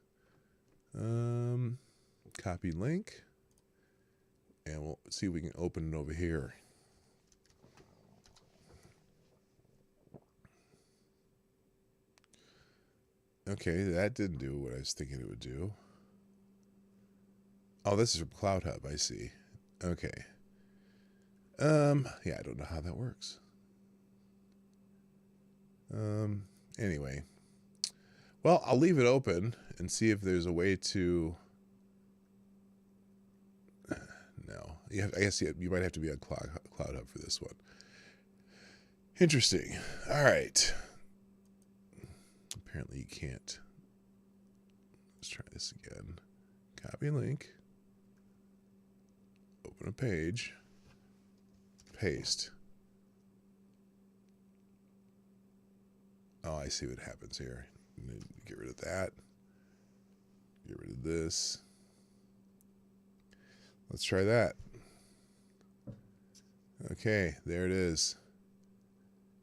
Copy link, and we'll see if we can open it over here. Okay, that didn't do what I was thinking it would do. Oh, this is from Cloud Hub, I see. Okay. Yeah, I don't know how that works. Anyway. Well, I'll leave it open and see if there's a way to... No. I guess you might have to be on Cloud Hub for this one. Interesting. All right. Apparently you can't. Let's try this again. Copy link. Open a page, paste. Oh, I see what happens here. Get rid of that. Get rid of this. Let's try that. Okay, there it is.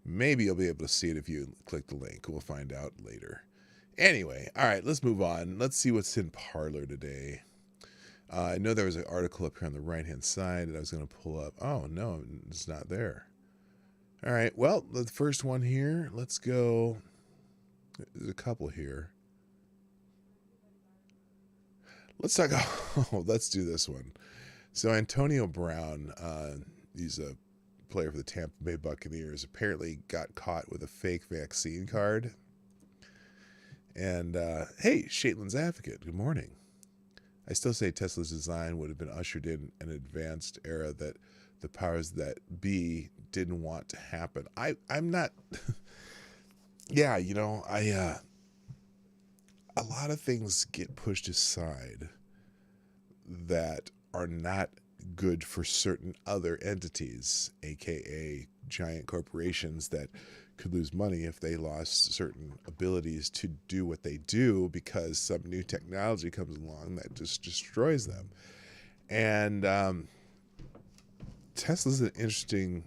Maybe you'll be able to see it if you click the link. We'll find out later. Anyway, all right, let's move on. Let's see what's in Parler today. I know there was an article up here on the right-hand side that I was going to pull up. Oh, no, it's not there. All right, well, the first one here, let's go. There's a couple here. Let's talk. Oh, let's do this one. So Antonio Brown, he's a player for the Tampa Bay Buccaneers, apparently got caught with a fake vaccine card. And, hey, Shaitlin's Advocate, good morning. I still say Tesla's design would have been ushered in an advanced era that the powers that be didn't want to happen. I'm not... Yeah, you know, a lot of things get pushed aside that are not good for certain other entities, aka giant corporations that could lose money if they lost certain abilities to do what they do because some new technology comes along that just destroys them. And Tesla's an interesting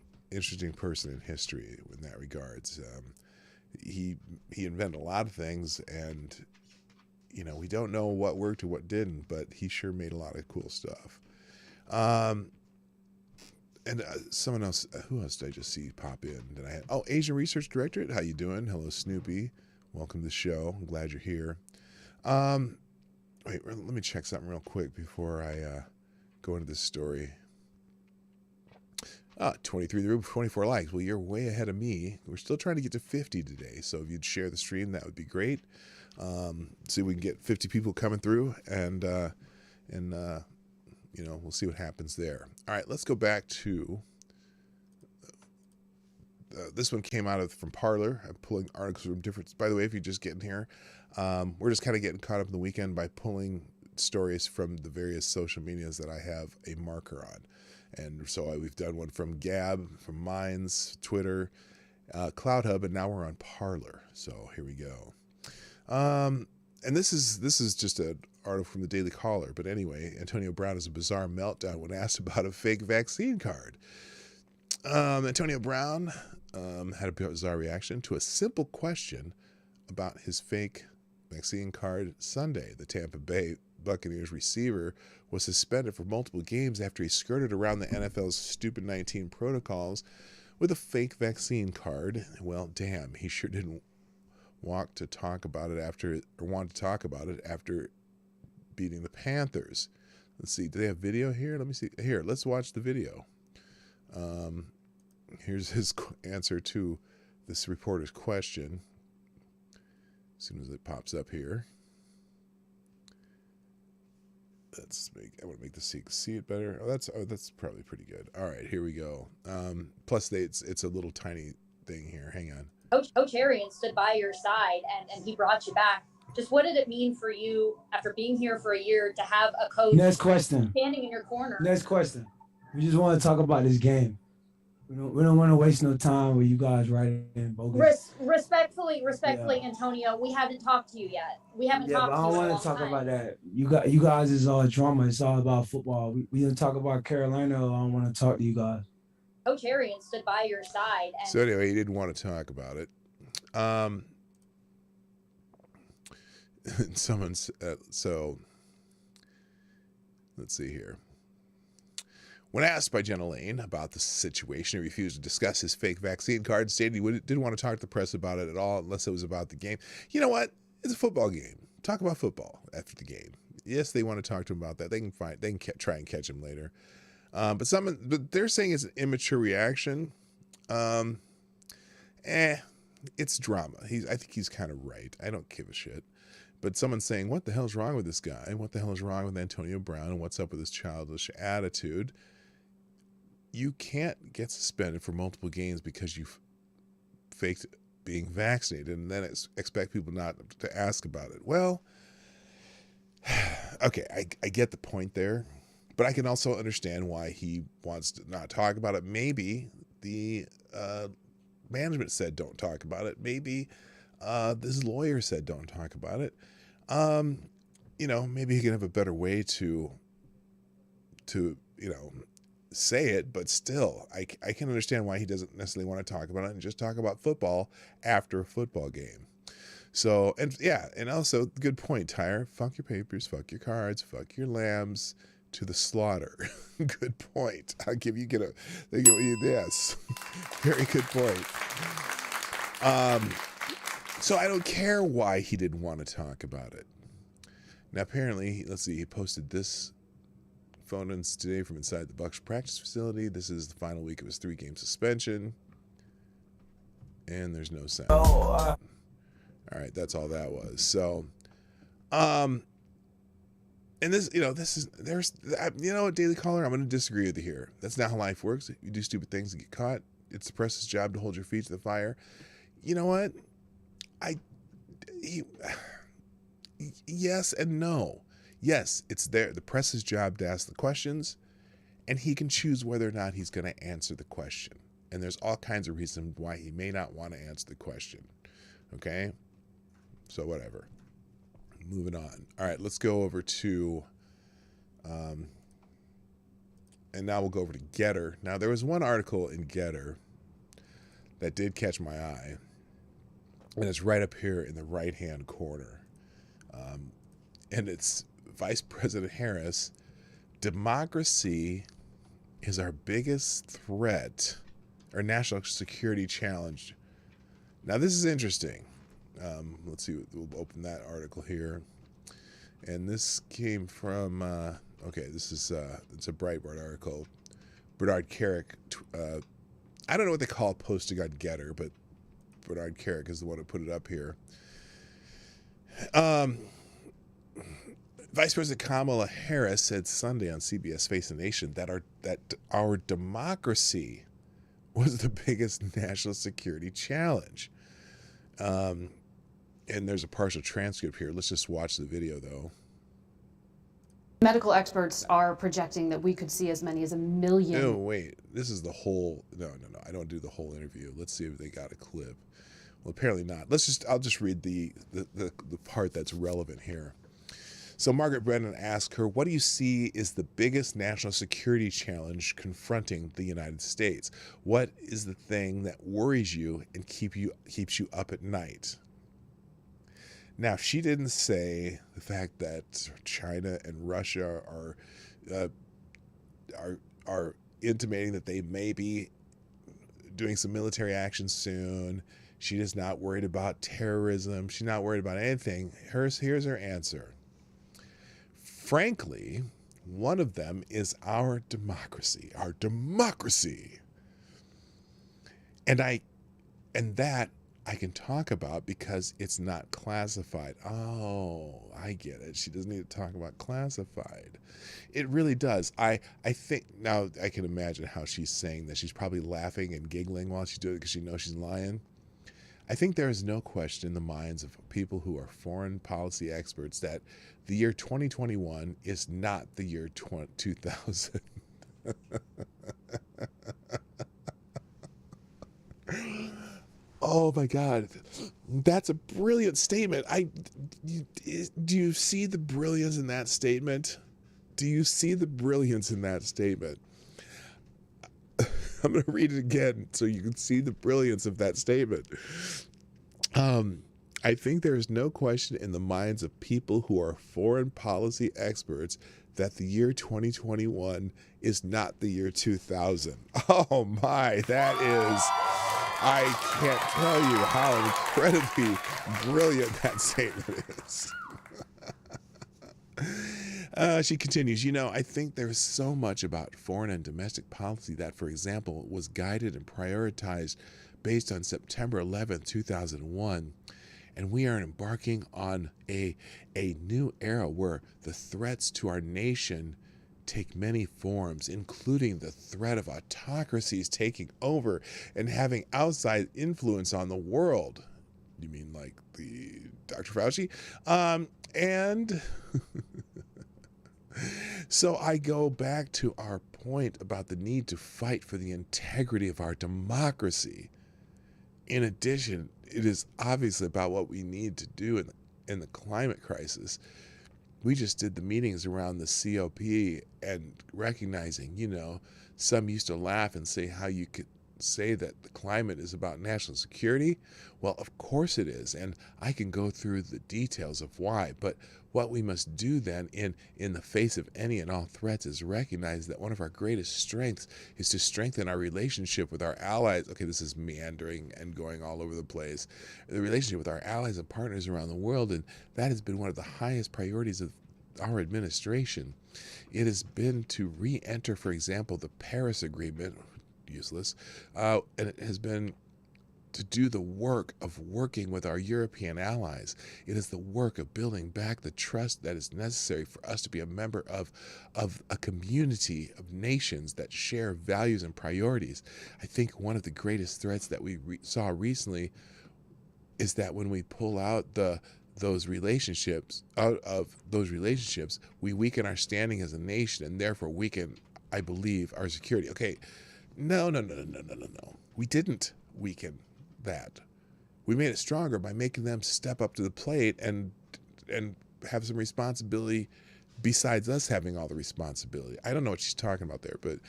person in history in that regards. He invented a lot of things, and you know, we don't know what worked or what didn't, but he sure made a lot of cool stuff. And someone else, who else did I just see pop in? Did I have, Asian Research Directorate. How you doing? Hello, Snoopy. Welcome to the show. I'm glad you're here. Wait, let me check something real quick before I go into this story. 23 the room, 24 likes. Well, you're way ahead of me. We're still trying to get to 50 today. So if you'd share the stream, that would be great. See if we can get 50 people coming through, and you know, we'll see what happens there. All right, let's go back to this one came out from Parler. I'm pulling articles from different. By the way, if you're just getting here, we're just kind of getting caught up in the weekend by pulling stories from the various social medias that I have a marker on. And so we've done one from Gab, from Minds, Twitter, CloudHub, and now we're on Parler. So here we go. And this is just an article from the Daily Caller. But anyway, Antonio Brown has a bizarre meltdown when asked about a fake vaccine card. Antonio Brown had a bizarre reaction to a simple question about his fake vaccine card Sunday. The Tampa Bay Buccaneers receiver was suspended for multiple games after he skirted around the NFL's stupid 19 protocols with a fake vaccine card. Well, damn, he sure didn't want to talk about it after beating the Panthers. Let's see, do they have video here? Let me see. Here, let's watch the video. Here's his answer to this reporter's question. As soon as it pops up here. I want to make the see it better. That's probably pretty good. All right, here we go. Plus, it's a little tiny thing here. Hang on. Coach Arian stood by your side and he brought you back. Just what did it mean for you after being here for a year to have a coach Next question. standing in your corner? Next question. We just want to talk about this game. We don't want to waste no time with you guys writing bogus. Respectfully, Yeah. Antonio, we haven't talked to you yet. We haven't Yeah, talked but to I you don't in a want to long talk time. about that. You guys is all drama. It's all about football. We didn't talk about Carolina. I don't want to talk to you guys. Coach Arian stood by your side. And So anyway, he didn't want to talk about it. Someone's so let's see here. When asked by Jenna Lane about the situation, he refused to discuss his fake vaccine card, stating he didn't want to talk to the press about it at all unless it was about the game. You know what? It's a football game. Talk about football after the game. Yes, they want to talk to him about that. They can try and catch him later. But they're saying it's an immature reaction. It's drama. I think he's kind of right. I don't give a shit. But someone's saying, what the hell's wrong with this guy? What the hell is wrong with Antonio Brown? And what's up with his childish attitude? You can't get suspended for multiple games because you faked being vaccinated and then expect people not to ask about it. Well, okay, I get the point there, but I can also understand why he wants to not talk about it. Maybe the management said don't talk about it. Maybe this lawyer said don't talk about it. Maybe he can have a better way to say it, but still, I can understand why he doesn't necessarily want to talk about it and just talk about football after a football game. So, and also, good point, Tyre. Fuck your papers, fuck your cards, fuck your lambs to the slaughter. Good point. Yes. Very good point. So I don't care why he didn't want to talk about it. Now, apparently, let's see, he posted this photos today from inside the Bucs practice facility. This is the final week of his 3-game suspension. And there's no sound. All right, that's all that was. So, and this, Daily Caller, I'm going to disagree with you here. That's not how life works. You do stupid things and get caught. It's the press's job to hold your feet to the fire. You know what? Yes and no. Yes, it's the press's job to ask the questions, and he can choose whether or not he's going to answer the question. And there's all kinds of reasons why he may not want to answer the question. Okay? So whatever. Moving on. All right, let's go over to, and now we'll go over to Getter. Now, there was one article in Getter that did catch my eye, and it's right up here in the right-hand corner. And it's Vice President Harris, democracy is our biggest threat or national security challenge? Now, this is interesting. Let's see. We'll open that article here. And this came from, okay, this is, it's a Breitbart article. Bernard Carrick, I don't know what they call posting on Getter, but Bernard Carrick is the one who put it up here. Vice President Kamala Harris said Sunday on CBS Face the Nation that our democracy was the biggest national security challenge. And there's a partial transcript here. Let's just watch the video, though. Medical experts are projecting that we could see as many as 1 million. No, wait. This is the whole... No. I don't do the whole interview. Let's see if they got a clip. Well, apparently not. I'll just read the part that's relevant here. So Margaret Brennan asked her, what do you see is the biggest national security challenge confronting the United States? What is the thing that worries you and keeps you up at night? Now, she didn't say the fact that China and Russia are intimating that they may be doing some military action soon. She is not worried about terrorism. She's not worried about anything. Here's her answer. Frankly, one of them is our democracy. Our democracy. And that I can talk about because it's not classified. Oh, I get it. She doesn't need to talk about classified. It really does. I think now I can imagine how she's saying that. She's probably laughing and giggling while she's doing it because she knows she's lying. I think there is no question in the minds of people who are foreign policy experts that the year 2021 is not the year 2000. Oh my God, that's a brilliant statement. Do you see the brilliance in that statement? Do you see the brilliance in that statement? I'm going to read it again so you can see the brilliance of that statement. I think there is no question in the minds of people who are foreign policy experts that the year 2021 is not the year 2000. Oh my, that is... I can't tell you how incredibly brilliant that statement is. She continues, I think there's so much about foreign and domestic policy that, for example, was guided and prioritized based on September 11th, 2001. And we are embarking on a new era where the threats to our nation take many forms, including the threat of autocracies taking over and having outside influence on the world. You mean like the Dr. Fauci? And so I go back to our point about the need to fight for the integrity of our democracy. In addition, it is obviously about what we need to do in the climate crisis. We just did the meetings around the COP and recognizing, some used to laugh and say how you could say that the climate is about national security. Well, of course it is. And I can go through the details of why. But what we must do then in the face of any and all threats is recognize that one of our greatest strengths is to strengthen our relationship with our allies. Okay, this is meandering and going all over the place. The relationship with our allies and partners around the world. And that has been one of the highest priorities of our administration. It has been to re-enter, for example, the Paris Agreement, useless, and it has been to do the work of working with our European allies. It is the work of building back the trust that is necessary for us to be a member of a community of nations that share values and priorities. I think one of the greatest threats that we saw recently is that when we pull out those relationships, we weaken our standing as a nation and therefore weaken, I believe, our security. Okay, no. We didn't weaken that. We made it stronger by making them step up to the plate and have some responsibility besides us having all the responsibility. I don't know what she's talking about there, but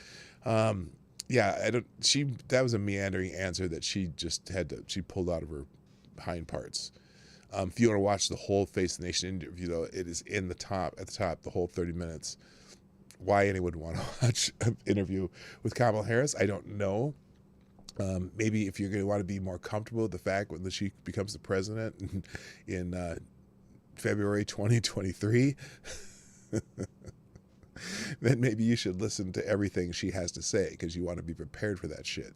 that was a meandering answer that she just she pulled out of her hind parts. If you want to watch the whole Face the Nation interview, though, it is at the top, the whole 30 minutes. why anyone would want to watch an interview with Kamala Harris, I don't know. Maybe if you're going to want to be more comfortable with the fact when she becomes the president in February 2023, then maybe you should listen to everything she has to say because you want to be prepared for that shit.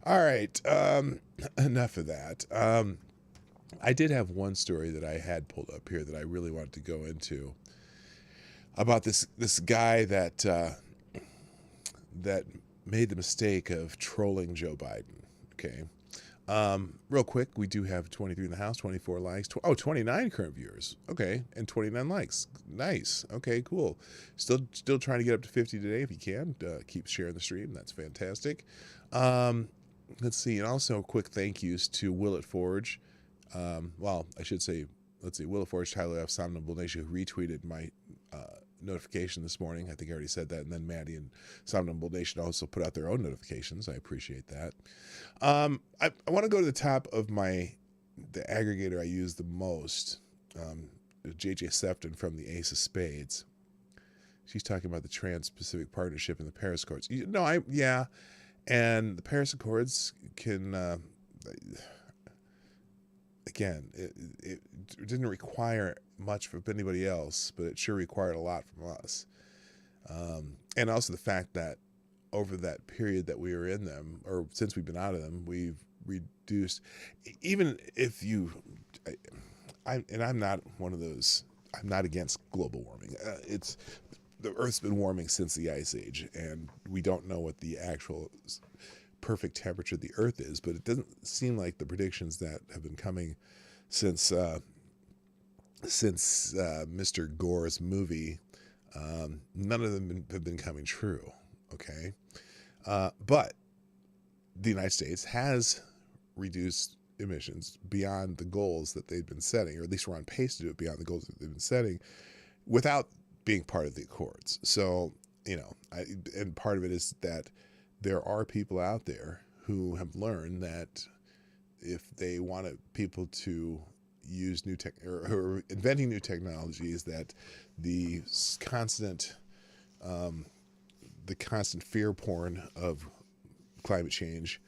All right, enough of that. I did have one story that I had pulled up here that I really wanted to go into about this guy that made the mistake of trolling Joe Biden. Okay. Real quick, we do have 23 in the house, 24 likes, 29 current viewers. Okay. And 29 likes. Nice. Okay, cool. Still trying to get up to 50 today if you can. Keep sharing the stream. That's fantastic. Let's see. And also quick thank yous to Willet Forge. Well, I should say, let's see, Willet Forge, Tyler F. Somnambul Nation, who retweeted my notification this morning. I think I already said that. And then Maddie and Somnambul Nation also put out their own notifications. I appreciate that. I want to go to the top of the aggregator I use the most, JJ Sefton from the Ace of Spades. She's talking about the Trans-Pacific Partnership and the Paris Accords. Yeah. And the Paris Accords can, again, it didn't require much from anybody else, but it sure required a lot from us. And also the fact that over that period that we were in them, or since we've been out of them, we've reduced, even if I'm not one of those, I'm not against global warming. The Earth's been warming since the Ice Age, and we don't know what the actual perfect temperature of the Earth is, but it doesn't seem like the predictions that have been coming since Mr. Gore's movie, none of them have been coming true. Okay, but the United States has reduced emissions beyond the goals that they've been setting, or at least we're on pace to do it beyond the goals that they've been setting, without being part of the Accords. So, and part of it is that there are people out there who have learned that if they wanted people to use new tech or inventing new technologies, that the constant fear porn of climate change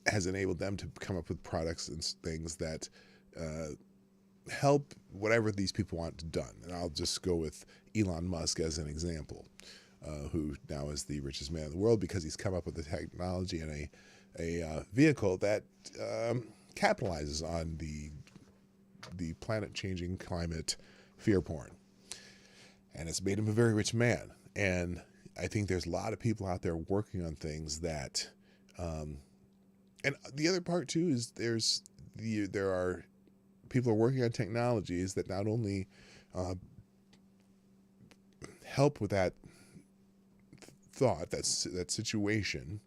has enabled them to come up with products and things that help whatever these people want done. And I'll just go with Elon Musk as an example, who now is the richest man in the world because he's come up with the technology and a vehicle that capitalizes on the planet-changing climate fear porn. And it's made him a very rich man. And I think there's a lot of people out there working on things that, and the other part too is there are people are working on technologies that not only help with that thought, that situation,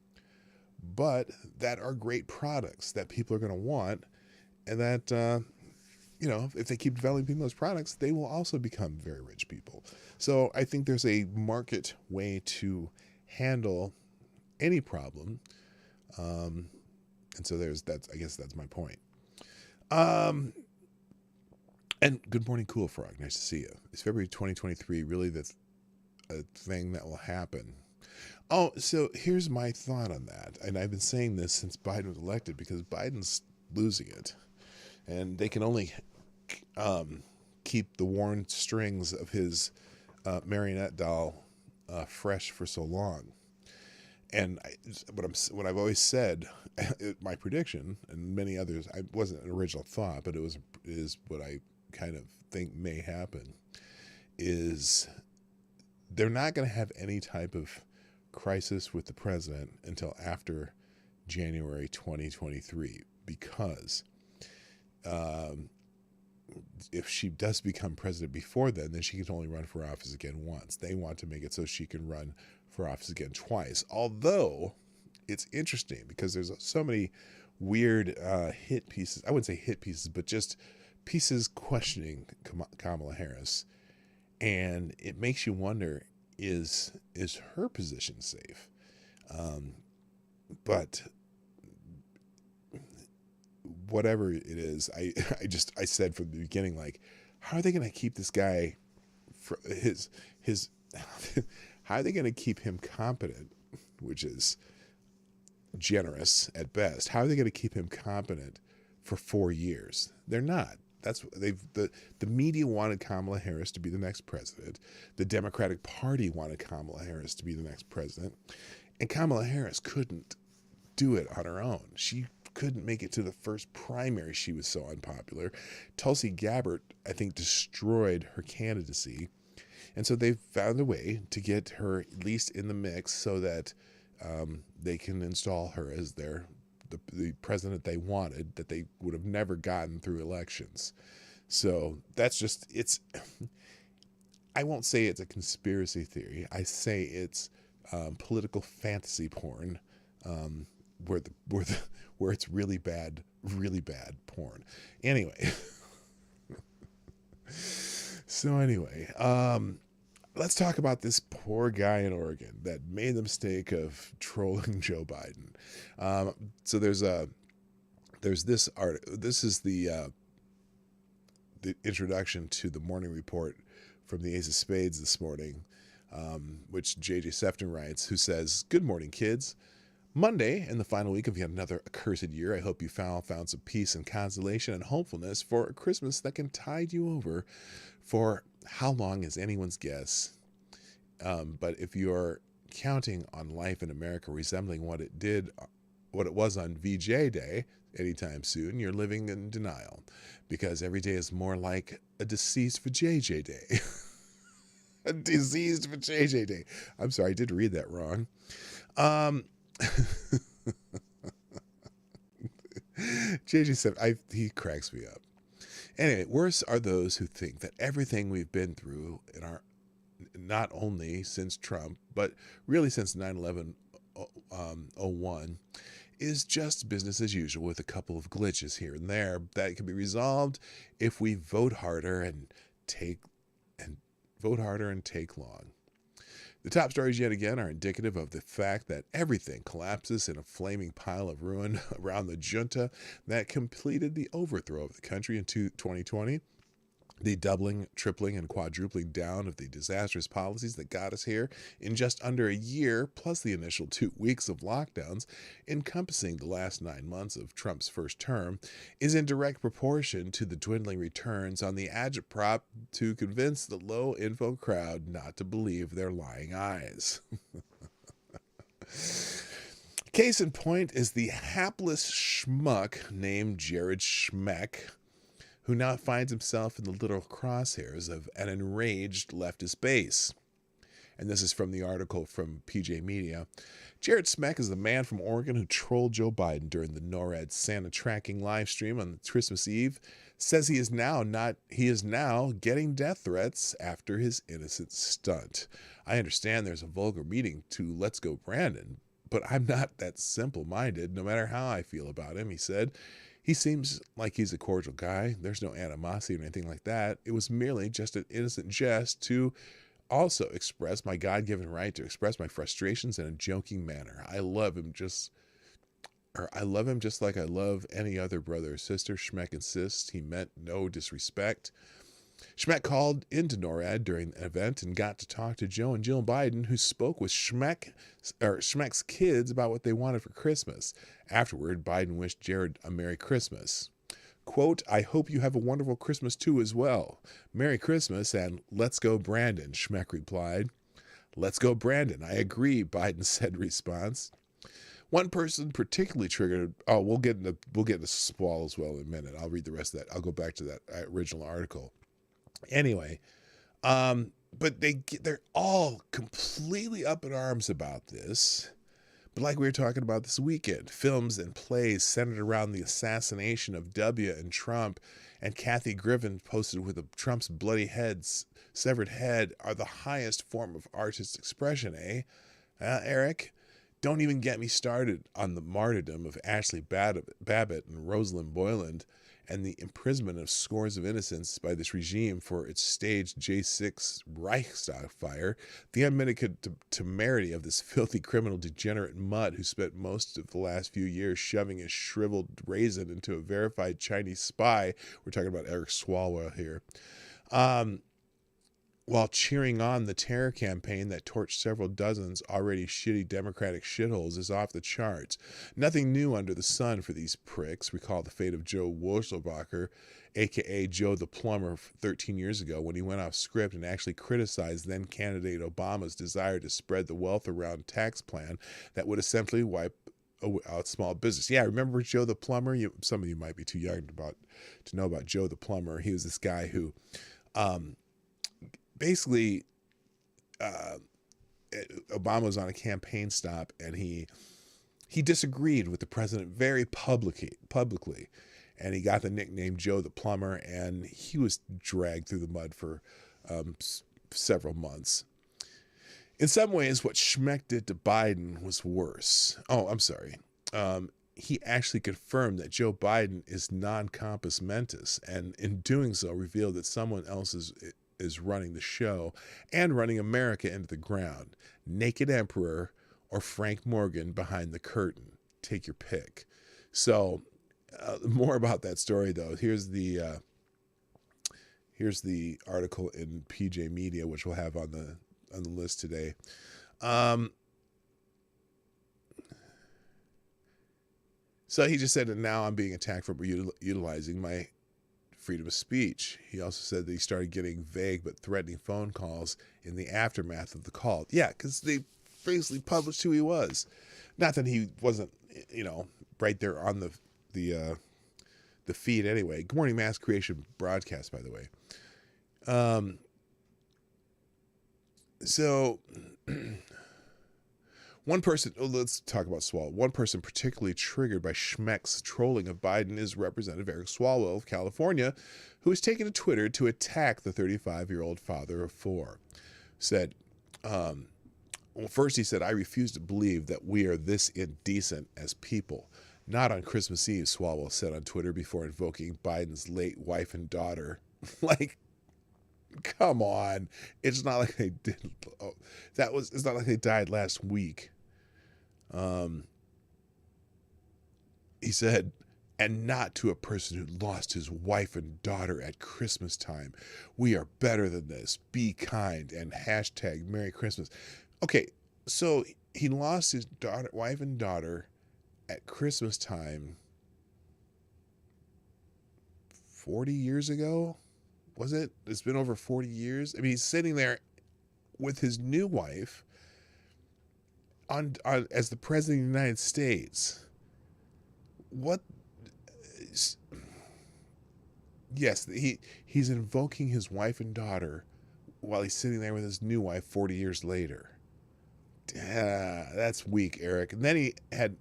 but that are great products that people are going to want, and that if they keep developing those products, they will also become very rich people. So I think there's a market way to handle any problem, and so I guess that's my point. And good morning, Cool Frog. Nice to see you. Is February 2023 really a thing that will happen? Oh, so here's my thought on that. And I've been saying this since Biden was elected because Biden's losing it. And they can only keep the worn strings of his marionette doll fresh for so long. And what I've always said, my prediction, and many others, it wasn't an original thought, but is what I kind of think may happen, is they're not going to have any type of crisis with the president until after January 2023, because if she does become president before then she can only run for office again once. They want to make it so she can run for office again twice. Although it's interesting because there's so many weird hit pieces. I wouldn't say hit pieces, but just pieces questioning Kamala Harris. And it makes you wonder, is her position safe? But whatever it is, I said from the beginning, like, how are they going to keep this guy, his how are they going to keep him competent, which is generous at best? How are they going to keep him competent for 4 years? They're not. That's the media wanted Kamala Harris to be the next president. The Democratic Party wanted Kamala Harris to be the next president, and Kamala Harris couldn't do it on her own. She couldn't make it to the first primary. She was so unpopular. Tulsi Gabbard, I think, destroyed her candidacy, and so they found a way to get her at least in the mix so that they can install her as the president they wanted, that they would have never gotten through elections. So that's just, I won't say it's a conspiracy theory. I say it's political fantasy porn, where it's really bad porn. Anyway. Let's talk about this poor guy in Oregon that made the mistake of trolling Joe Biden. So there's this article. This is the introduction to the morning report from the Ace of Spades this morning, which J.J. Sefton writes, who says, "Good morning, kids. Monday and the final week of yet another accursed year. I hope you found some peace and consolation and hopefulness for a Christmas that can tide you over for how long is anyone's guess. But if you're counting on life in America resembling what it was on VJ Day anytime soon, you're living in denial, because every day is more like a deceased for JJ Day." A diseased for JJ Day. I'm sorry, I did read that wrong. JJ said, he cracks me up. Anyway, worse are those who think that everything we've been through in our, not only since Trump, but really since 9/11/01, is just business as usual with a couple of glitches here and there that can be resolved if we vote harder and take long. The top stories yet again are indicative of the fact that everything collapses in a flaming pile of ruin around the junta that completed the overthrow of the country in 2020. The doubling, tripling, and quadrupling down of the disastrous policies that got us here in just under a year, plus the initial 2 weeks of lockdowns encompassing the last 9 months of Trump's first term, is in direct proportion to the dwindling returns on the agitprop to convince the low-info crowd not to believe their lying eyes. Case in point is the hapless schmuck named Jared Schmeck, who now finds himself in the literal crosshairs of an enraged leftist base. And this is from the article from PJ Media. Jared Schmeck is the man from Oregon who trolled Joe Biden during the NORAD Santa tracking live stream on Christmas Eve. Says he is now getting death threats after his innocent stunt. I understand there's a vulgar meaning to "Let's Go Brandon," but I'm not that simple-minded, no matter how I feel about him, he said. He seems like he's a cordial guy. There's no animosity or anything like that. It was merely just an innocent jest to also express my God-given right to express my frustrations in a joking manner. I love him just like I love any other brother or sister. Schmeck insists he meant no disrespect. Schmeck called into NORAD during the event and got to talk to Joe and Jill Biden, who spoke with Schmeck's kids about what they wanted for Christmas. Afterward, Biden wished Jared a Merry Christmas. Quote, "I hope you have a wonderful Christmas too as well. Merry Christmas and let's go Brandon," Schmeck replied. "Let's go Brandon, I agree," Biden said in response. One person particularly triggered, we'll get into Squall as well in a minute. I'll read the rest of that. I'll go back to that original article. Anyway, but they're all completely up in arms about this. But like we were talking about this weekend, films and plays centered around the assassination of W and Trump, and Kathy Griffin posted with Trump's bloody severed head are the highest form of artist expression, eh? Eric? Don't even get me started on the martyrdom of Ashley Babbitt and Rosalind Boyland, and the imprisonment of scores of innocents by this regime for its staged J6 Reichstag fire, the unmitigated temerity of this filthy criminal degenerate mutt who spent most of the last few years shoving his shriveled raisin into a verified Chinese spy. We're talking about Eric Swalwell here. while cheering on the terror campaign that torched several dozens already shitty Democratic shitholes, is off the charts. Nothing new under the sun for these pricks. Recall the fate of Joe Wurzelbacher, a.k.a. Joe the Plumber, 13 years ago when he went off script and actually criticized then-candidate Obama's desire to spread the wealth around tax plan that would essentially wipe out small business. Yeah, remember Joe the Plumber? Some of you might be too young to know about Joe the Plumber. He was this guy who basically Obama was on a campaign stop, and he disagreed with the president very publicly, and he got the nickname Joe the Plumber, and he was dragged through the mud for several months. In some ways, what Schmeck did to Biden was worse. Oh, I'm sorry. He actually confirmed that Joe Biden is non-compos mentis, and in doing so revealed that someone else is running the show and running America into the ground. Naked Emperor or Frank Morgan behind the curtain. Take your pick. So more about that story, though. Here's the article in PJ Media, which we'll have on the list today. So he just said that now I'm being attacked for utilizing my freedom of speech. He also said that he started getting vague but threatening phone calls in the aftermath of the call. Yeah, because they basically published who he was. Not that he wasn't, right there on the feed anyway. Good Morning Mass Creation broadcast, by the way. So one person, let's talk about Swalwell. One person particularly triggered by Schmeck's trolling of Biden is Representative Eric Swalwell of California, who has taken to Twitter to attack the 35-year-old father of four. Said, first he said, I refuse to believe that we are this indecent as people. Not on Christmas Eve, Swalwell said on Twitter before invoking Biden's late wife and daughter. Like, come on. It's not like they did. It's not like they died last week. He said, and not to a person who lost his wife and daughter at Christmas time. We are better than this. Be kind and hashtag Merry Christmas. Okay, so he lost his wife and daughter at Christmas time 40 years ago? Was it? It's been over 40 years. I mean, he's sitting there with his new wife on as the president of the United States. What? Yes, he's invoking his wife and daughter while he's sitting there with his new wife 40 years later. That's weak, Eric. And then he had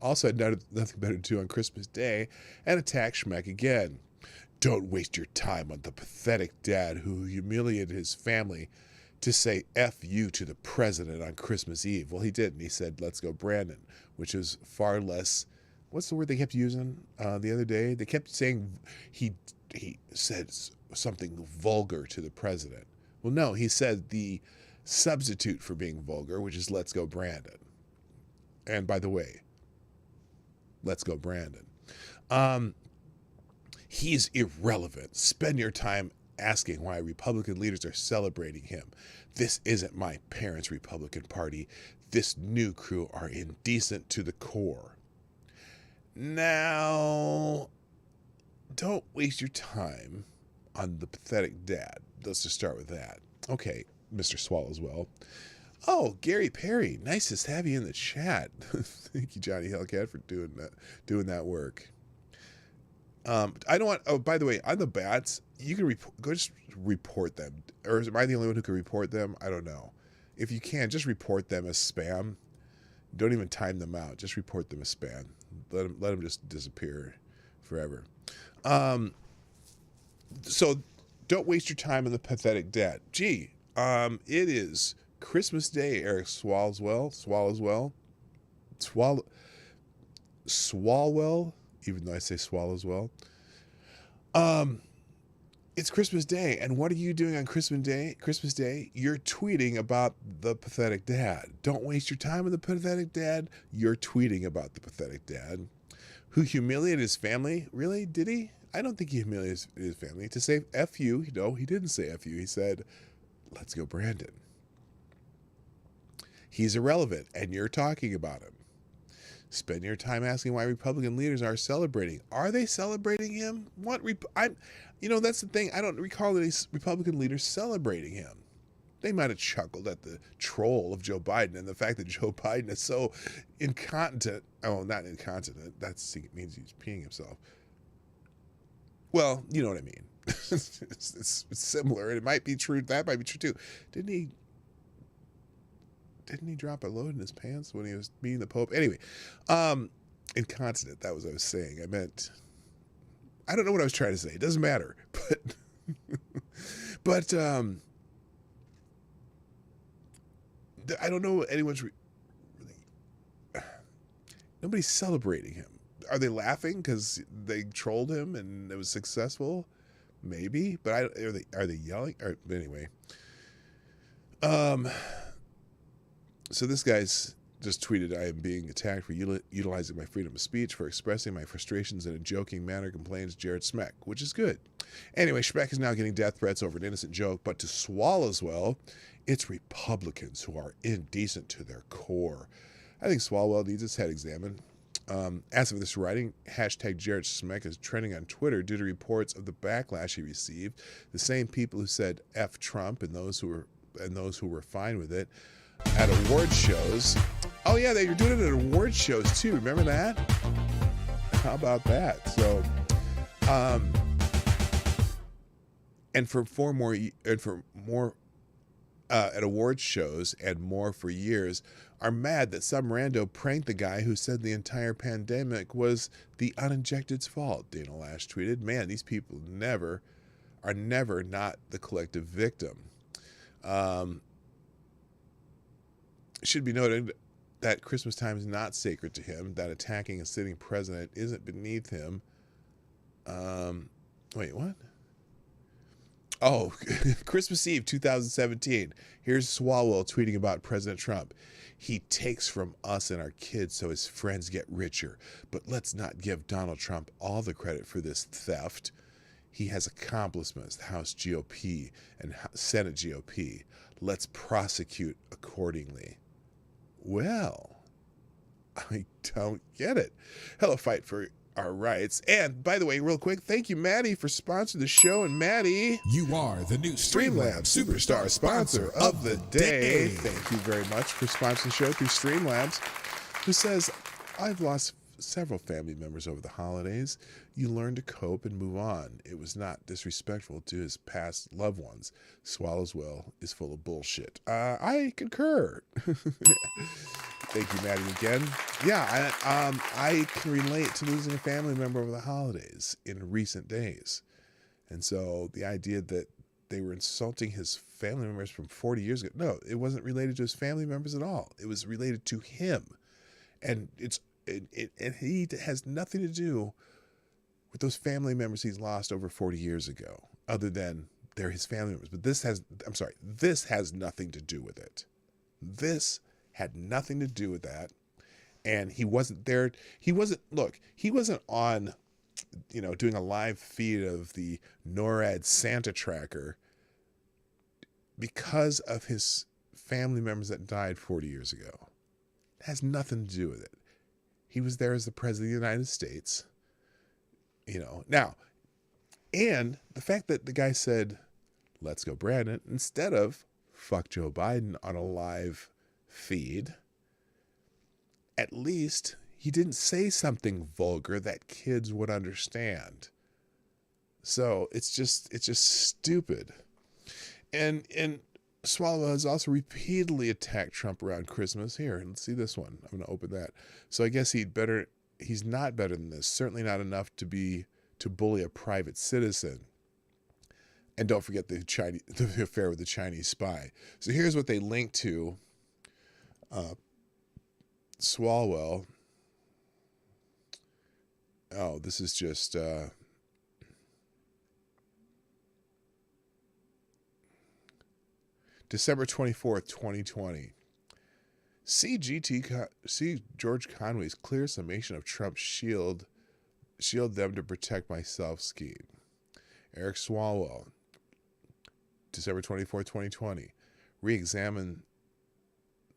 nothing better to do on Christmas Day and attack Schmeck again. Don't waste your time on the pathetic dad who humiliated his family to say F you to the president on Christmas Eve. Well, he didn't. He said, let's go Brandon, which is far less. What's the word they kept using the other day? They kept saying he said something vulgar to the president. Well, no, he said the substitute for being vulgar, which is let's go Brandon. And by the way, let's go Brandon. He's irrelevant. Spend your time asking why Republican leaders are celebrating him. This isn't my parents' Republican Party. This new crew are indecent to the core. Now, don't waste your time on the pathetic dad. Let's just start with that. Okay, Mr. Swalwell. Oh, Gary Perry, nice to have you in the chat. Thank you, Johnny Hellcat, for doing that work. I don't want. Oh, by the way, on the bats, you can just report them. Or am I the only one who can report them? I don't know. If you can, just report them as spam. Don't even time them out. Just report them as spam. Let them just disappear forever. So don't waste your time on the pathetic dad. Gee, it is Christmas Day, Eric Swalwell, even though I say swallow as well. It's Christmas Day, and what are you doing on Christmas Day? You're tweeting about the pathetic dad. Don't waste your time with the pathetic dad. You're tweeting about the pathetic dad who humiliated his family. Really? Did he? I don't think he humiliated his family. To say F you, no, he didn't say F you. He said, let's go Brandon. He's irrelevant, and you're talking about him. Spend your time asking why Republican leaders are celebrating. Are they celebrating him? What? That's the thing. I don't recall any Republican leaders celebrating him. They might have chuckled at the troll of Joe Biden and the fact that Joe Biden is so incontinent. Oh, not incontinent. That means he's peeing himself. Well, you know what I mean. It's similar. It might be true. That might be true too. Didn't he drop a load in his pants when he was being the Pope? Anyway, incontinent. That was what I was saying. I meant, I don't know what I was trying to say. It doesn't matter. But I don't know anyone's nobody's celebrating him. Are they laughing because they trolled him and it was successful? Maybe, but are they yelling? Or, anyway, so this guy's just tweeted, I am being attacked for utilizing my freedom of speech, for expressing my frustrations in a joking manner, complains Jared Smeck, which is good. Anyway, Smeck is now getting death threats over an innocent joke, but to Swalwell, it's Republicans who are indecent to their core. I think Swalwell needs his head examined. As of this writing, hashtag Jared Smeck is trending on Twitter due to reports of the backlash he received. The same people who said F Trump and those who were fine with it at award shows. Oh yeah, you're doing it at award shows too. Remember that? How about that? So, and for more at award shows and more for years, are mad that some rando pranked the guy who said the entire pandemic was the uninjected's fault. Dana Lash tweeted, "Man, these people are never not the collective victim." It should be noted that Christmas time is not sacred to him, that attacking a sitting president isn't beneath him. Wait, what? Oh, Christmas Eve 2017. Here's Swalwell tweeting about President Trump. He takes from us and our kids so his friends get richer. But let's not give Donald Trump all the credit for this theft. He has accomplishments, the House GOP and Senate GOP. Let's prosecute accordingly. Well, I don't get it. Hello, Fight for Our Rights. And by the way, real quick, thank you, Maddie, for sponsoring the show. And Maddie, you are the new Streamlabs Superstar Sponsor of the Day. Thank you very much for sponsoring the show through Streamlabs, who says, I've lost several family members over the holidays. You learn to cope and move on. It was not disrespectful to his past loved ones. Swallowswell is full of bullshit. I concur. Thank you, Maddie, again. Yeah, I can relate to losing a family member over the holidays in recent days. And so the idea that they were insulting his family members from 40 years ago, no, it wasn't related to his family members at all. It was related to him. And he has nothing to do with those family members he's lost over 40 years ago, other than they're his family members. But this has nothing to do with it. This had nothing to do with that. And he wasn't there. He wasn't on, doing a live feed of the NORAD Santa tracker because of his family members that died 40 years ago. It has nothing to do with it. He was there as the president of the United States, Now, and the fact that the guy said, let's go Brandon, instead of fuck Joe Biden on a live feed, at least he didn't say something vulgar that kids would understand. So it's just stupid. And Swallow has also repeatedly attacked Trump around Christmas. Here, let's see this one. I'm going to open that. So I guess he's not better than this. Certainly not enough to bully a private citizen. And don't forget the affair with the Chinese spy. So here's what they link to. Swalwell. Oh, this is just December 24th, 2020. See George Conway's clear summation of Trump's shield them to protect myself scheme. Eric Swalwell. December 24, 2020. Re-examine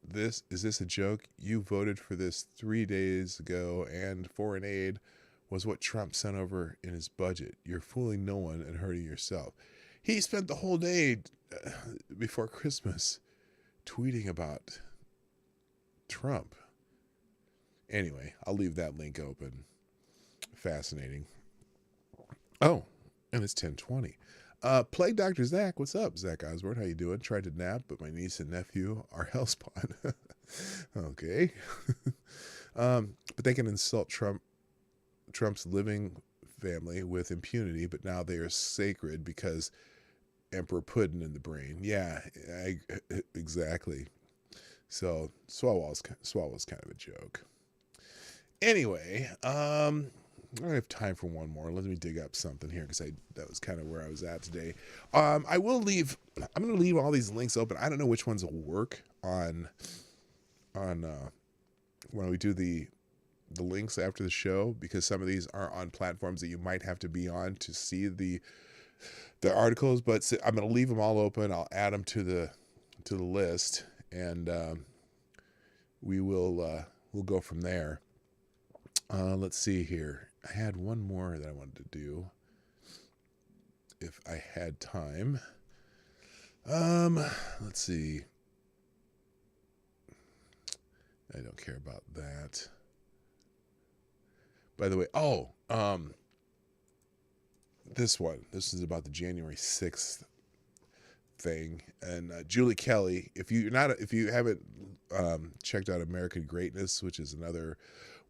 this. Is this a joke? You voted for this 3 days ago, and foreign aid was what Trump sent over in his budget. You're fooling no one and hurting yourself. He spent the whole day before Christmas tweeting about Trump. Anyway, I'll leave that link open. Fascinating. Oh, and it's 10:20. Plague Dr. Zach, what's up? Zach Osborne, how you doing? Tried to nap, but my niece and nephew are hellspawn. Okay. But they can insult Trump's living family with impunity, but now they are sacred because Emperor Puddin in the brain. Yeah, exactly. So Swalwell's kind of a joke. Anyway, I don't have time for one more. Let me dig up something here because that was kind of where I was at today. I'm going to leave all these links open. I don't know which ones will work on when we do the links after the show, because some of these are on platforms that you might have to be on to see the articles, but I'm going to leave them all open. I'll add them to the list, and we'll go from there. Let's see here. I had one more that I wanted to do if I had time. Let's see. I don't care about that. By the way, this is about the January 6th thing, and Julie Kelly. If you haven't checked out American Greatness, which is another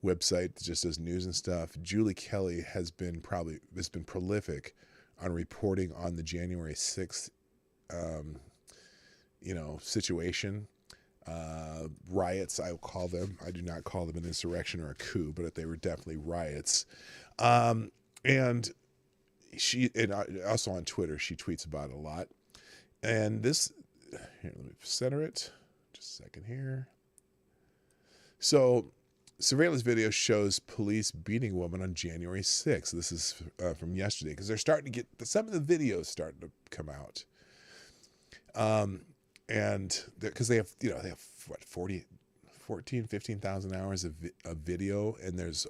website that just does news and stuff, Julie Kelly has been prolific on reporting on the January 6th situation. Riots, I will call them. I do not call them an insurrection or a coup, but they were definitely riots. And also on Twitter, she tweets about it a lot. And this, here, let me center it. Just a second here. So, surveillance video shows police beating a woman on January 6th. This is from yesterday, because they're starting to get some of the videos starting to come out. And because they have what, 15,000 hours of video, and there's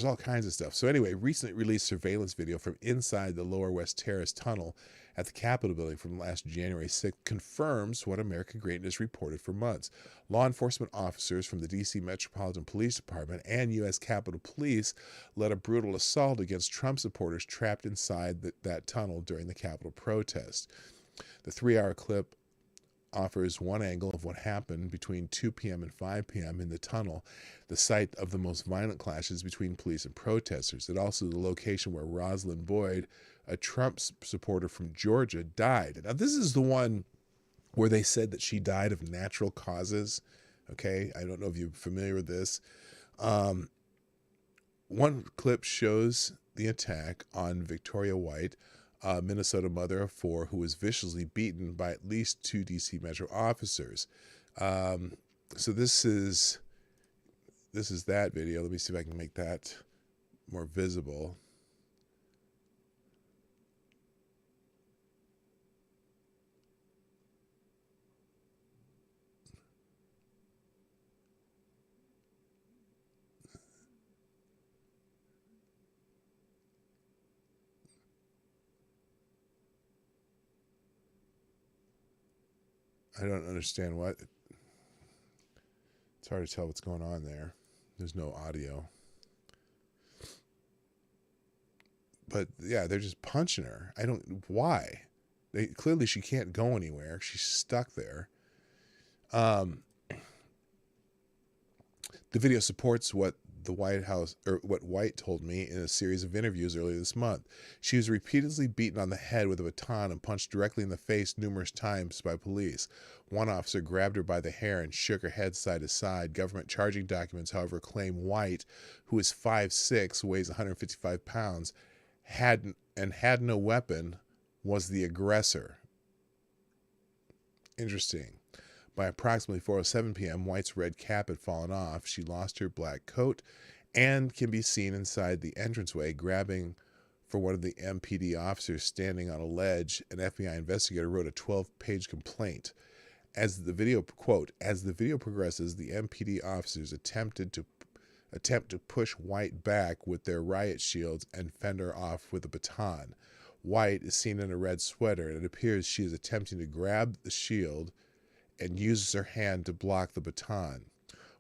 all kinds of stuff. So anyway, recently released surveillance video from inside the Lower West Terrace tunnel at the Capitol building from last January 6th confirms what American Greatness reported for months. Law enforcement officers from the D.C. Metropolitan Police Department and U.S. Capitol Police led a brutal assault against Trump supporters trapped inside that tunnel during the Capitol protest. The 3-hour clip offers one angle of what happened between 2 p.m. and 5 p.m. in the tunnel, the site of the most violent clashes between police and protesters. It also the location where Rosalind Boyd, a Trump supporter from Georgia, died. Now, this is the one where they said that she died of natural causes. Okay, I don't know if you're familiar with this. One clip shows the attack on Victoria White, a Minnesota mother of 4 who was viciously beaten by at least 2 D.C. Metro officers. So this is that video. Let me see if I can make that more visible. I don't understand what. It's hard to tell what's going on there. There's no audio. But yeah, they're just punching her. Why? Clearly she can't go anywhere. She's stuck there. The video supports what the White House, or what White told me in a series of interviews earlier this month. She was repeatedly beaten on the head with a baton and punched directly in the face numerous times by police. One officer grabbed her by the hair and shook her head side to side. Government charging documents, however, claim White, who is 5'6", weighs 155 pounds, had no weapon, was the aggressor. Interesting. By approximately 4:07 p.m., White's red cap had fallen off. She lost her black coat and can be seen inside the entranceway, grabbing for one of the MPD officers standing on a ledge. An FBI investigator wrote a 12-page complaint. As the video, quote, as the video progresses, the MPD officers attempt to push White back with their riot shields and fend her off with a baton. White is seen in a red sweater, and it appears she is attempting to grab the shield and uses her hand to block the baton.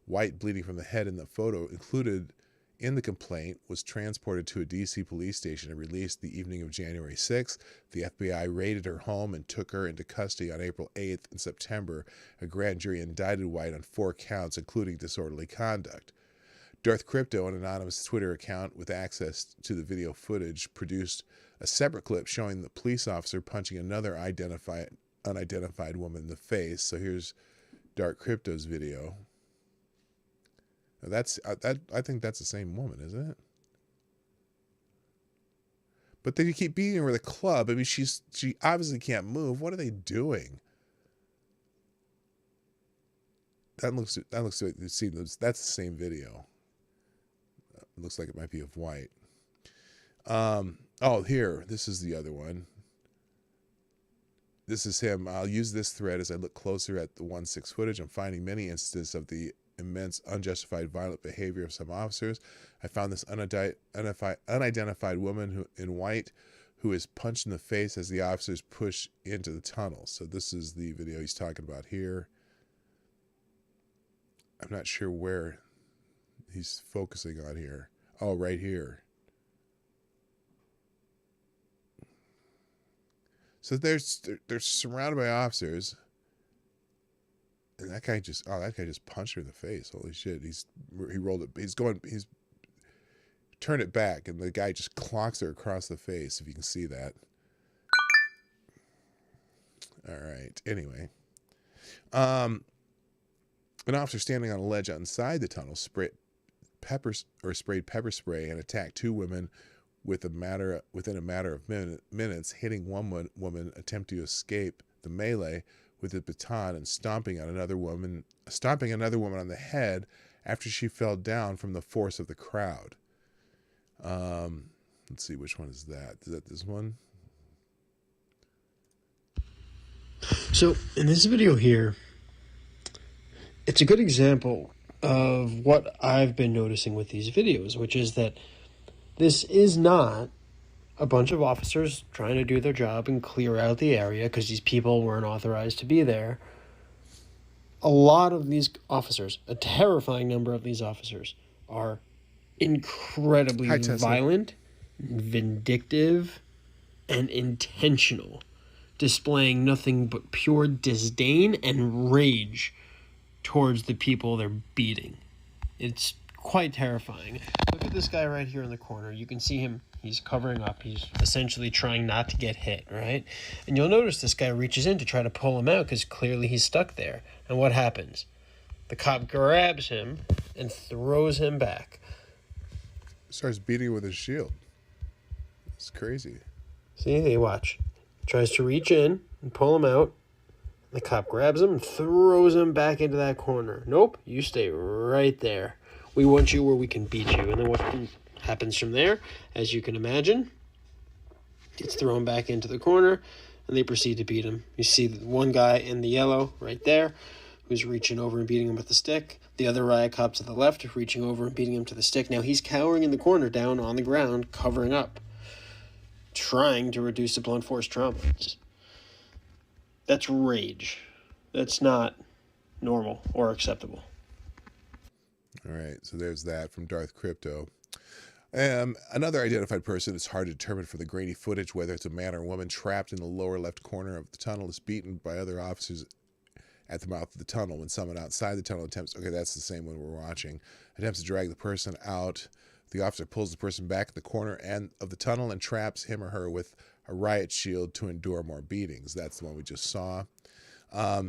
White, bleeding from the head in the photo included in the complaint, was transported to a D.C. police station and released the evening of January 6th. The FBI raided her home and took her into custody on April 8th. In September, a grand jury indicted White on 4 counts, including disorderly conduct. Darth Crypto, an anonymous Twitter account with access to the video footage, produced a separate clip showing the police officer punching another unidentified woman in the face. So here's Darth Crypto's video. Now I think that's the same woman, isn't it? But then you keep beating her with a club. I mean, she obviously can't move. What are they doing? That looks like you see that's the same video. It looks like it might be of White. Oh, here, this is the other one. This is him. I'll use this thread as I look closer at the 1/6 footage. I'm finding many instances of the immense unjustified violent behavior of some officers. I found this unidentified woman in white who is punched in the face as the officers push into the tunnel. So this is the video he's talking about here. I'm not sure where he's focusing on here. Oh, right here. So they're surrounded by officers. And that guy just punched her in the face. Holy shit. He rolled it. He's turned it back, and the guy just clocks her across the face, if you can see that. All right. Anyway. An officer standing on a ledge outside the tunnel sprayed pepper spray and attacked 2 women within a matter of minutes, hitting one woman attempting to escape the melee with a baton and stomping another woman on the head after she fell down from the force of the crowd. Let's see, which one is that? Is that this one? So in this video here, it's a good example of what I've been noticing with these videos, which is that this is not a bunch of officers trying to do their job and clear out the area because these people weren't authorized to be there. A lot of these officers, a terrifying number of these officers, are incredibly violent, vindictive, and intentional, displaying nothing but pure disdain and rage towards the people they're beating. It's quite terrifying. Look at this guy right here in the corner. You can see him. He's covering up. He's essentially trying not to get hit, right? And you'll notice this guy reaches in to try to pull him out because clearly he's stuck there. And what happens? The cop grabs him and throws him back. Starts beating him with his shield. It's crazy. See, hey, watch. Tries to reach in and pull him out. The cop grabs him and throws him back into that corner. Nope, you stay right there. We want you where we can beat you. And then what happens from there, as you can imagine, gets thrown back into the corner, and they proceed to beat him. You see one guy in the yellow right there who's reaching over and beating him with the stick. The other riot cop to the left reaching over and beating him to the stick. Now he's cowering in the corner down on the ground, covering up, trying to reduce the blunt force trauma. That's rage. That's not normal or acceptable. All right, so there's that from Darth Crypto. Another identified person, it's hard to determine from the grainy footage whether it's a man or a woman, trapped in the lower left corner of the tunnel, is beaten by other officers at the mouth of the tunnel. When someone outside the tunnel attempts, okay, that's the same one we're watching, attempts to drag the person out, the officer pulls the person back in the corner of the tunnel and traps him or her with a riot shield to endure more beatings. That's the one we just saw.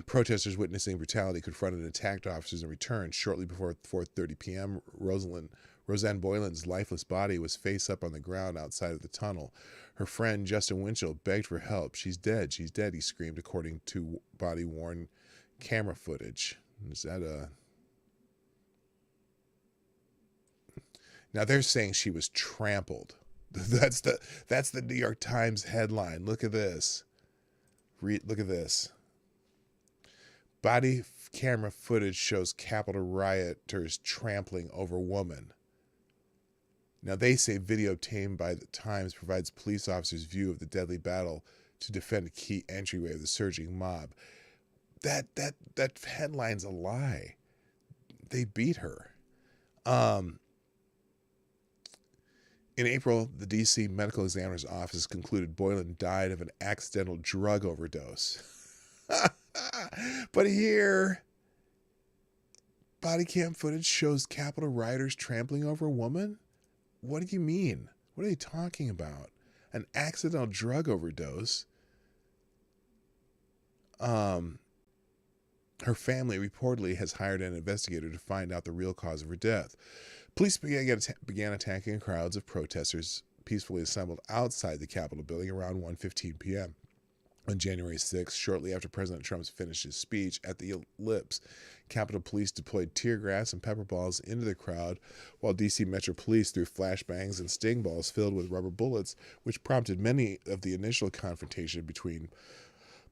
Protesters witnessing brutality confronted and attacked officers in return. Shortly before 4:30 p.m., Roseanne Boylan's lifeless body was face up on the ground outside of the tunnel. Her friend, Justin Winchell, begged for help. She's dead, he screamed, according to body-worn camera footage. Is that a... Now, they're saying she was trampled. That's the New York Times headline. Look at this. Look at this. Body camera footage shows Capitol rioters trampling over woman. Now, they say video obtained by the Times provides police officers' view of the deadly battle to defend a key entryway of the surging mob. That headline's a lie. They beat her. In April, the D.C. Medical Examiner's Office concluded Boylan died of an accidental drug overdose. But here, body cam footage shows Capitol rioters trampling over a woman? What do you mean? What are they talking about? An accidental drug overdose? Her family reportedly has hired an investigator to find out the real cause of her death. Police began attacking crowds of protesters peacefully assembled outside the Capitol building around 1:15 p.m. on January 6th, shortly after President Trump finished his speech at the Ellipse. Capitol Police deployed tear gas and pepper balls into the crowd, while D.C. Metro Police threw flashbangs and sting balls filled with rubber bullets, which prompted many of the initial confrontation between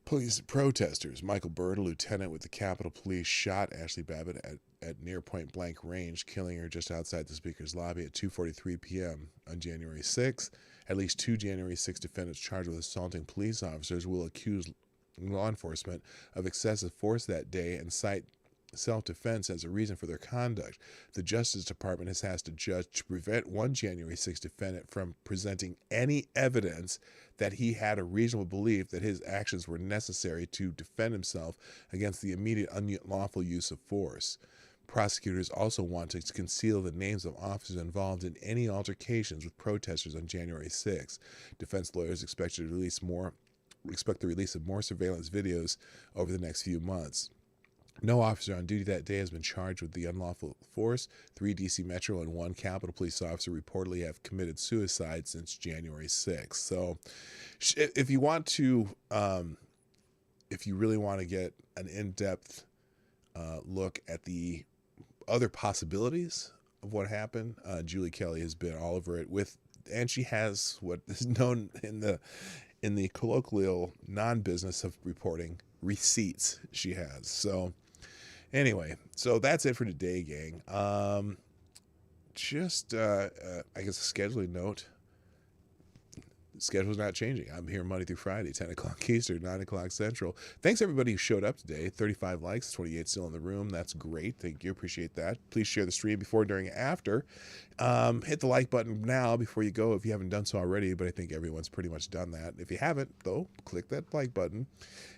police and protesters. Michael Byrd, a lieutenant with the Capitol Police, shot Ashley Babbitt at near point-blank range, killing her just outside the Speaker's lobby at 2:43 p.m. on January 6th. At least 2 January 6 defendants charged with assaulting police officers will accuse law enforcement of excessive force that day and cite self-defense as a reason for their conduct. The Justice Department has asked a judge to prevent one January 6 defendant from presenting any evidence that he had a reasonable belief that his actions were necessary to defend himself against the immediate unlawful use of force. Prosecutors also want to conceal the names of officers involved in any altercations with protesters on January 6. Defense lawyers expect the release of more surveillance videos over the next few months. No officer on duty that day has been charged with the unlawful force. 3 D.C. Metro and 1 Capitol Police officer reportedly have committed suicide since January 6th. So if you want to, if you really want to get an in-depth look at the other possibilities of what happened, Julie Kelly has been all over it and she has what is known in the colloquial non-business of reporting receipts she has. So anyway, so that's it for today, gang. I guess a scheduling note. The schedule's not changing. I'm here Monday through Friday, 10 o'clock Eastern, 9 o'clock Central. Thanks everybody who showed up today. 35 likes, 28 still in the room. That's great. Thank you. Appreciate that. Please share the stream before, during, and after. Hit the like button now before you go if you haven't done so already, but I think everyone's pretty much done that. If you haven't, though, click that like button.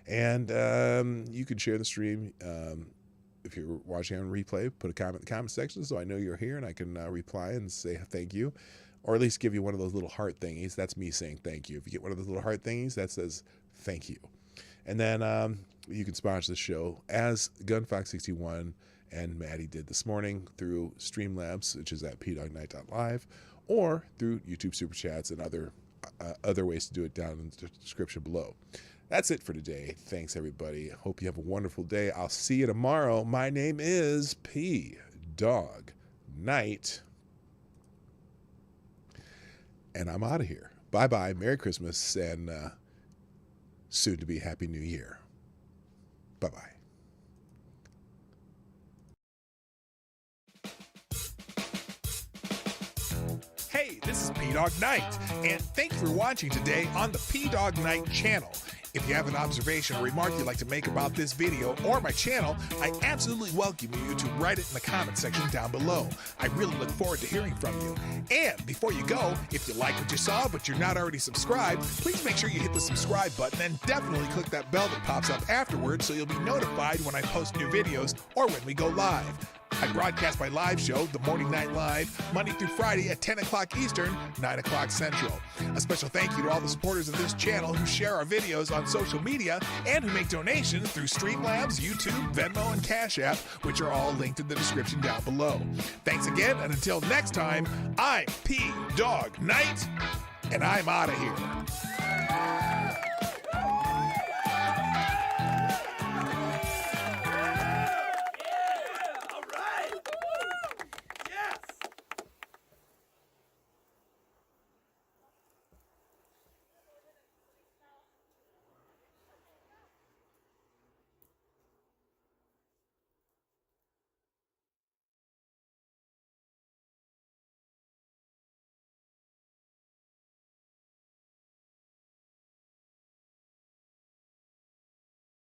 And you can share the stream. If you're watching on replay, put a comment in the comment section so I know you're here and I can reply and say thank you. Or at least give you one of those little heart thingies. That's me saying thank you. If you get one of those little heart thingies, that says thank you. And then you can sponsor the show as Gunfox61 and Maddie did this morning through Streamlabs, which is at PDawgKnight.live, or through YouTube Super Chats and other ways to do it down in the description below. That's it for today. Thanks, everybody. Hope you have a wonderful day. I'll see you tomorrow. My name is PDawgKnight. And I'm out of here. Bye-bye. Merry Christmas and soon to be Happy New Year. Bye-bye. Hey, this is PDawgKnight, and thank you for watching today on the PDawgKnight channel. If you have an observation or remark you'd like to make about this video or my channel, I absolutely welcome you to write it in the comment section down below. I really look forward to hearing from you. And before you go, if you like what you saw but you're not already subscribed, please make sure you hit the subscribe button and definitely click that bell that pops up afterwards so you'll be notified when I post new videos or when we go live. I broadcast my live show, The Morning Night Live, Monday through Friday at 10 o'clock Eastern, 9 o'clock Central. A special thank you to all the supporters of this channel who share our videos on social media and who make donations through Streamlabs, YouTube, Venmo, and Cashapp, which are all linked in the description down below. Thanks again, and until next time, I'm PDawgKnight, and I'm out of here.